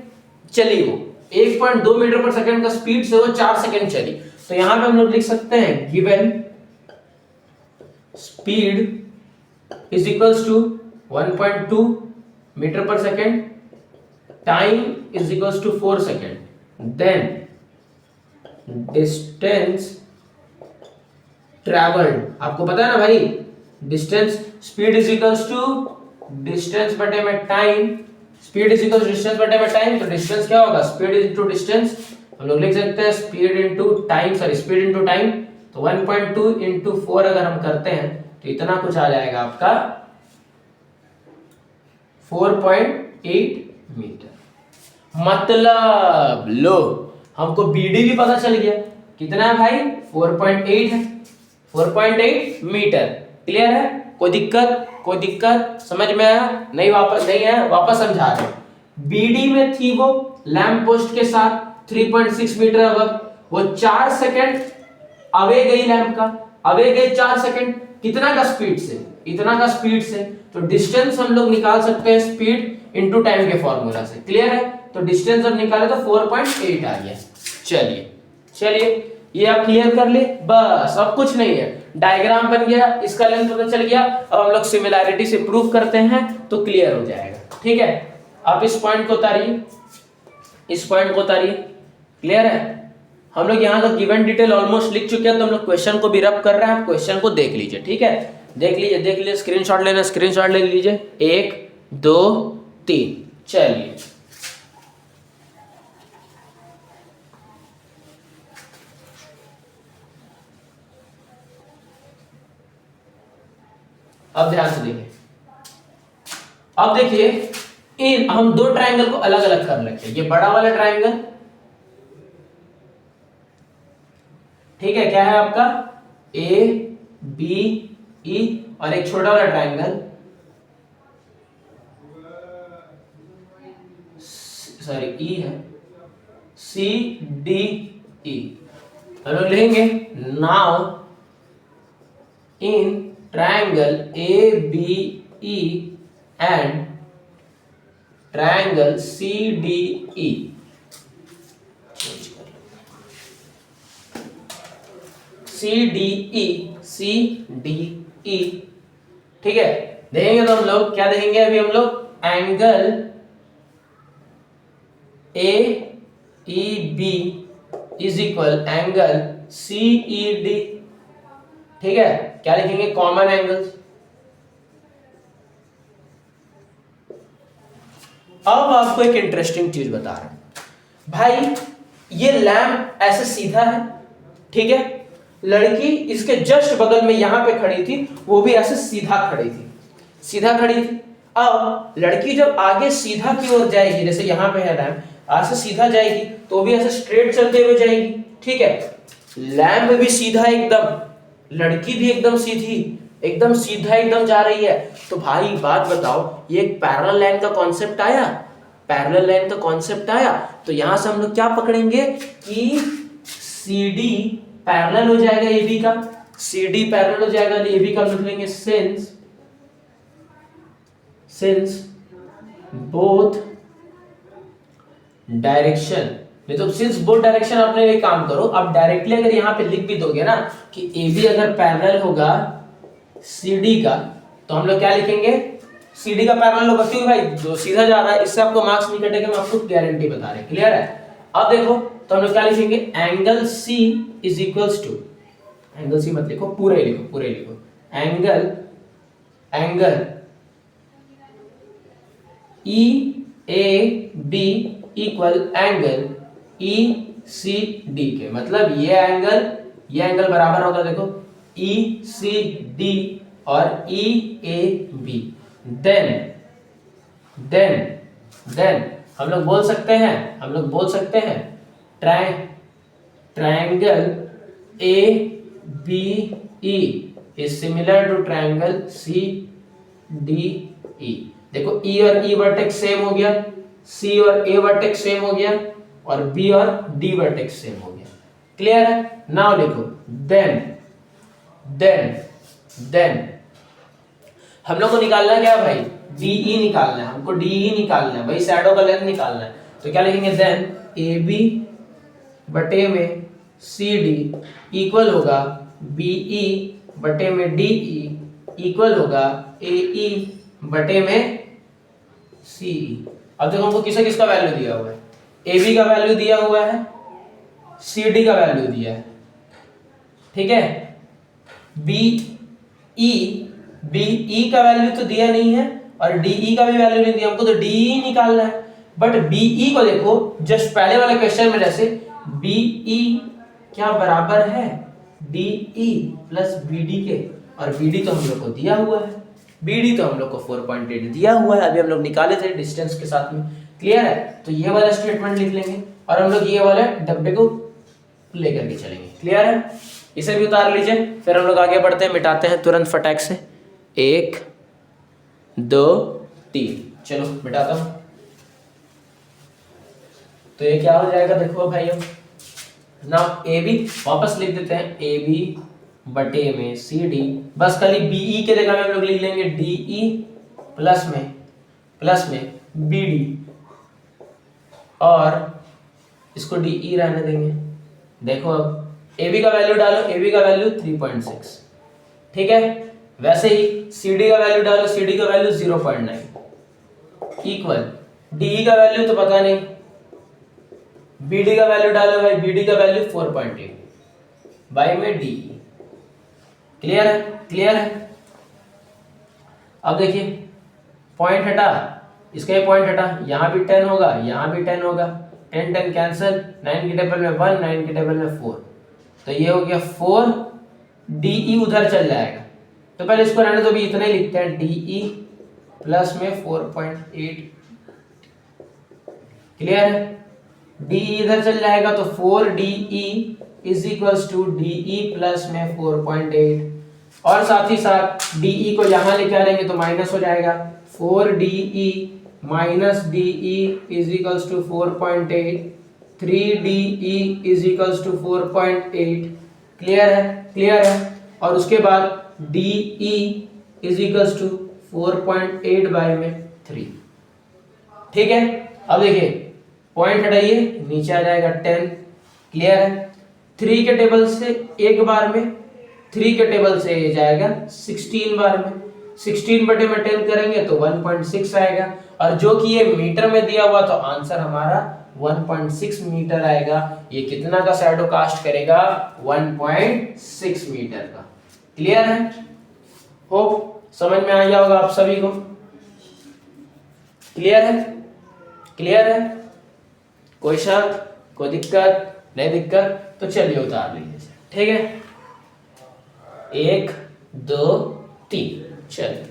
चली वो, 1.2 मीटर पर सेकंड का स्पीड से वो 4 सेकंड चली। तो यहां पे हम लोग लिख सकते हैं given speed is equals to 1.2 metre per second, time is equals to 4 second, then distance travelled. आपको पता है ना भाई, distance, speed is equals to distance बटे में time, speed is equals distance बटे में टाइम। तो डिस्टेंस क्या होगा? Speed into distance. हम लोग लिख सकते हैं speed into time, sorry speed into time. तो 1.2 इनटू 4 अगर हम करते हैं तो इतना कुछ आ जाएगा आपका 4.8 मीटर। मतलब लो, हमको बीडी भी पता चल गया, कितना है भाई? 4.8 है, 4.8 मीटर। क्लियर है? कोई दिक्कत? कोई दिक्कत? समझ में आया? नहीं? वापस नहीं है, वापस समझा रहे। बीडी में थी वो लैंप पोस्ट के साथ 3.6 मीटर अब, वो 4 सेकंड अवे गई लैंप का, अवे गई 4 सेकंड, कितना का स्पीड से, इतना का स्पीड से। तो डिस्टेंस हम लोग निकाल सकते हैं स्पीड इनटू टाइम के फॉर्मूला से। क्लियर है? तो डिस्टेंस जब निकाले तो 4.8 आ गया। चलिए चलिए ये आप क्लियर कर ले, बस अब कुछ नहीं है, डायग्राम बन गया, इसका लेंथ पता चल गया। अब हम लोग सिमिलैरिटी से प्रूव करते हैं तो क्लियर हो जाएगा। ठीक है, आप इस पॉइंट को उतारिए, इस पॉइंट को उतारिए। क्लियर है? हम लोग यहाँ तक गिवन डिटेल ऑलमोस्ट लिख चुके हैं, तो हम लोग क्वेश्चन को भी रब कर रहे हैं, आप क्वेश्चन को देख लीजिए। ठीक है, देख लीजिए, देख लीजिए, स्क्रीनशॉट लेना, स्क्रीनशॉट ले लीजिए। 1 2 3। चलिए अब ध्यान से देखिए, अब देखिए इन हम दो ट्रायंगल को अलग अलग कर लेते हैं। ये बड़ा वाला ट्रायंगल, ठीक है, क्या है आपका ए बी ई, और एक छोटा वाला ट्रायंगल, सॉरी ई है, सी डी ई। हम लोग लिखेंगे now in triangle ABE and triangle CDE, CDE, CDE। ठीक है, देखेंगे तो हम लोग क्या देखेंगे, अभी हम लोग angle AEB is equal angle CED। ठीक है, क्या लिखेंगे, कॉमन एंगल्स। अब आपको एक इंटरेस्टिंग चीज बता रहा हूं भाई, ये लैंप ऐसे सीधा है, ठीक है, लड़की इसके जस्ट बगल में यहां पे खड़ी थी, वो भी ऐसे सीधा खड़ी थी, सीधा खड़ी थी। अब लड़की जब आगे सीधा की ओर जाएगी, जैसे यहां पे है लैंप, ऐसे सीधा जाएगी तो भी ऐसे स्ट्रेट चलते हुए जाएगी। ठीक है, लैंप भी सीधा एकदम, लड़की भी एकदम सीधी, एकदम सीधा एकदम जा रही है। तो भाई बात बताओ, ये एक पैरेलल लाइन का कॉन्सेप्ट आया, पैरेलल लाइन का कॉन्सेप्ट आया, तो यहां से हम लोग क्या पकड़ेंगे कि CD पैरेलल हो जाएगा AB का, CD पैरेलल हो जाएगा AB का। लिख लेंगे सिंस बोथ डायरेक्शन, नहीं तो सिंस बोथ डायरेक्शन, आपने एक काम करो, आप डायरेक्टली अगर यहाँ पे लिख भी दोगे ना कि AB अगर पैरेलल होगा CD का, तो हम लोग क्या लिखेंगे, CD का पैरेलल होगा, क्योंकि भाई जो सीधा जा रहा है इससे आपको मार्क्स नहीं कटेगा, मैं आपको गारंटी बता रहे हैं। क्लियर है? अब देखो तो हम लोग क्या लिखेंगे, angle C is equals to, angle C मत लिखो, पूरे लिखो, पूरे लिखो, angle EAB equal angle ECD के, मतलब ये एंगल बराबर होगा, देखो ECD और EAB। देन हम लोग बोल सकते हैं triangle ABE is similar to triangle CDE। देखो E और E वर्टेक्स सेम हो गया, C और A वर्टेक्स सेम हो गया, और B और D वर्टेक्स सेम हो गया। क्लियर है? नाउ लिखो देन हम लोग को निकालना है क्या भाई, DE निकालना है, हमको DE निकालना है भाई, शैडो का लेंथ निकालना है। तो क्या लिखेंगे, देन AB बटे में CD इक्वल होगा BE बटे में DE इक्वल होगा AE बटे में CE। अब देखो हमको किसका किसका वैल्यू दिया हुआ है, AB का वैल्यू दिया हुआ है, CD का वैल्यू दिया है, ठीक है, BE का वैल्यू तो दिया नहीं है, और DE का भी वैल्यू नहीं दिया, हमको तो DE निकालना है। बट BE को देखो, जस्ट पहले वाले क्वेश्चन में जैसे BE क्या बराबर है DE प्लस BD के, और BD तो हम लोग को दिया हुआ है, BD तो हम लोग को 4.8 दिया हुआ है, अभी हम लोग निकाले थे डिस्टेंस के साथ में। क्लियर है? तो ये वाला स्टेटमेंट लिख लेंगे, और हम लोग ये वाले डब्बे को लेकर के चलेंगे। क्लियर है? इसे भी उतार लीजिए, फिर हम लोग आगे बढ़ते हैं, मिटाते हैं तुरंत फटाक से। 1 2 3, चलो मिटाता हूं। तो ये क्या हो जाएगा, देखो भाई, अब ना ए बी वापस लिख देते हैं, ए बी बटे में सी डी, बस खाली बीई के जगह में हम लोग लिख लेंगे डीई प्लस में बी डी, और इसको डीई रहने देंगे। देखो अब ए बी का वैल्यू डालो, ए बी का वैल्यू 3.6, ठीक है। वैसे ही सी डी का वैल्यू डालो, सी डी का वैल्यू 0.9 इक्वल डीई का वैल्यू तो पता नहीं, बीडी का वैल्यू डालो भाई, बीडी का वैल्यू 4.8 बाई में डीई। क्लियर है, क्लियर है। अब देखिए पॉइंट हटा, इसका ये पॉइंट हटा, यहाँ भी 10 होगा, यहाँ भी 10 होगा, 10 10 कैंसिल, 9 की टेबल में 1, 9 की टेबल में 4, तो ये हो गया 4, डीई उधर चल जाएगा, तो पहले इसको रहने दो, भी इतना ही लिखते हैं, डीई प्लस में 4.8। क्लियर है, डीई इधर चल जाएगा तो 4DE is equals to DE plus में 4.8, और साथ ही साथ डीई को यहां लेके आएंगे तो माइनस हो जाएगा, 4DE minus DE is equals to 4.8, 3DE is equals to 4.8। Clear है, क्लियर है। और उसके बाद DE is equals to 4.8 by में 3। ठीक है, अब देखिए पॉइंट हटाइए, नीचे आ जाएगा 10। क्लियर है, 3 के टेबल से एक बार में, 3 के टेबल से ये जाएगा 16 बार में, 16 बटे में 10 करेंगे तो 1.6 आएगा, और जो कि ये मीटर में दिया हुआ तो आंसर हमारा 1.6 मीटर आएगा। ये कितना का शैडो कास्ट करेगा? 1.6 मीटर का। क्लियर है, होप समझ में आ गया होगा आप सभी को। क्लियर है, क्लियर है, कोई शक, कोई दिक्कत नहीं? दिक्कत तो चलिए उतार लीजिए। ठीक है, 1 2 3, चलिए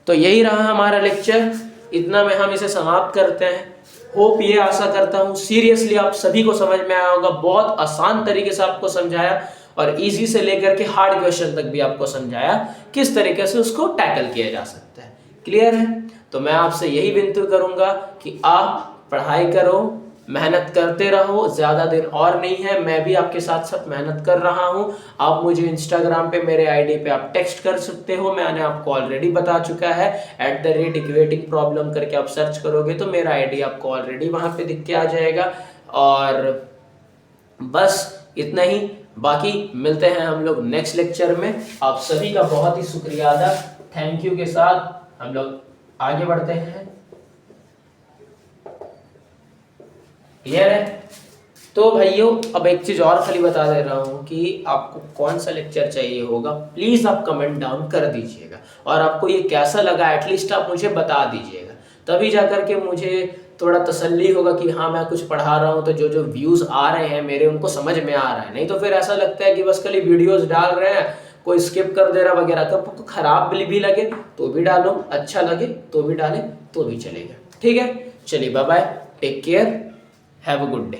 तो यही रहा हमारा लेक्चर, इतना में हम इसे समाप्त करते हैं। होप ये आशा करता हूँ सीरियसली आप सभी को समझ में आया होगा। बहुत आसान तरीके से आपको समझाया और इजी से लेकर के हार्ड क्वेश्चन तक भी आपको समझाया किस तरीके से उसको टैकल किया जा सकता है। क्लियर है, तो मैं आपसे यही विनती करूंगा कि आप पढ़ाई करो, मेहनत करते रहो, ज़्यादा दिन और नहीं है। मैं भी आपके साथ साथ मेहनत कर रहा हूं। आप मुझे इंस्टाग्राम पे मेरे आईडी पे आप टेक्स्ट कर सकते हो, मैंने आपको ऑलरेडी बता चुका है। @इक्वेटिंग प्रॉब्लम करके आप सर्च करोगे तो मेरा आईडी आपको ऑलरेडी वहां पे दिख के आ जाएगा। और बस इतना ही, बाकी मिलते हैं हम लोग नेक्स्ट लेक्चर में। आप सभी का बहुत ही शुक्रिया अदा, थैंक यू के साथ हम लोग आगे बढ़ते हैं। क्लियर है, तो भाइयों अब एक चीज और खाली बता दे रहा हूँ कि आपको कौन सा लेक्चर चाहिए होगा, प्लीज आप कमेंट डाउन कर दीजिएगा, और आपको ये कैसा लगा एटलीस्ट आप मुझे बता दीजिएगा, तभी जाकर के मुझे थोड़ा तसल्ली होगा कि हाँ मैं कुछ पढ़ा रहा हूँ तो जो जो व्यूज आ रहे हैं मेरे उनको समझ में आ रहा है। नहीं तो फिर ऐसा लगता है कि बस खाली वीडियोस डाल रहे हैं, कोई स्किप कर दे रहा वगैरह, तो खराब भी लगे तो भी डालो, अच्छा लगे तो भी डालें तो भी चलेगा। ठीक है, चलिए bye bye, take care, have a good day.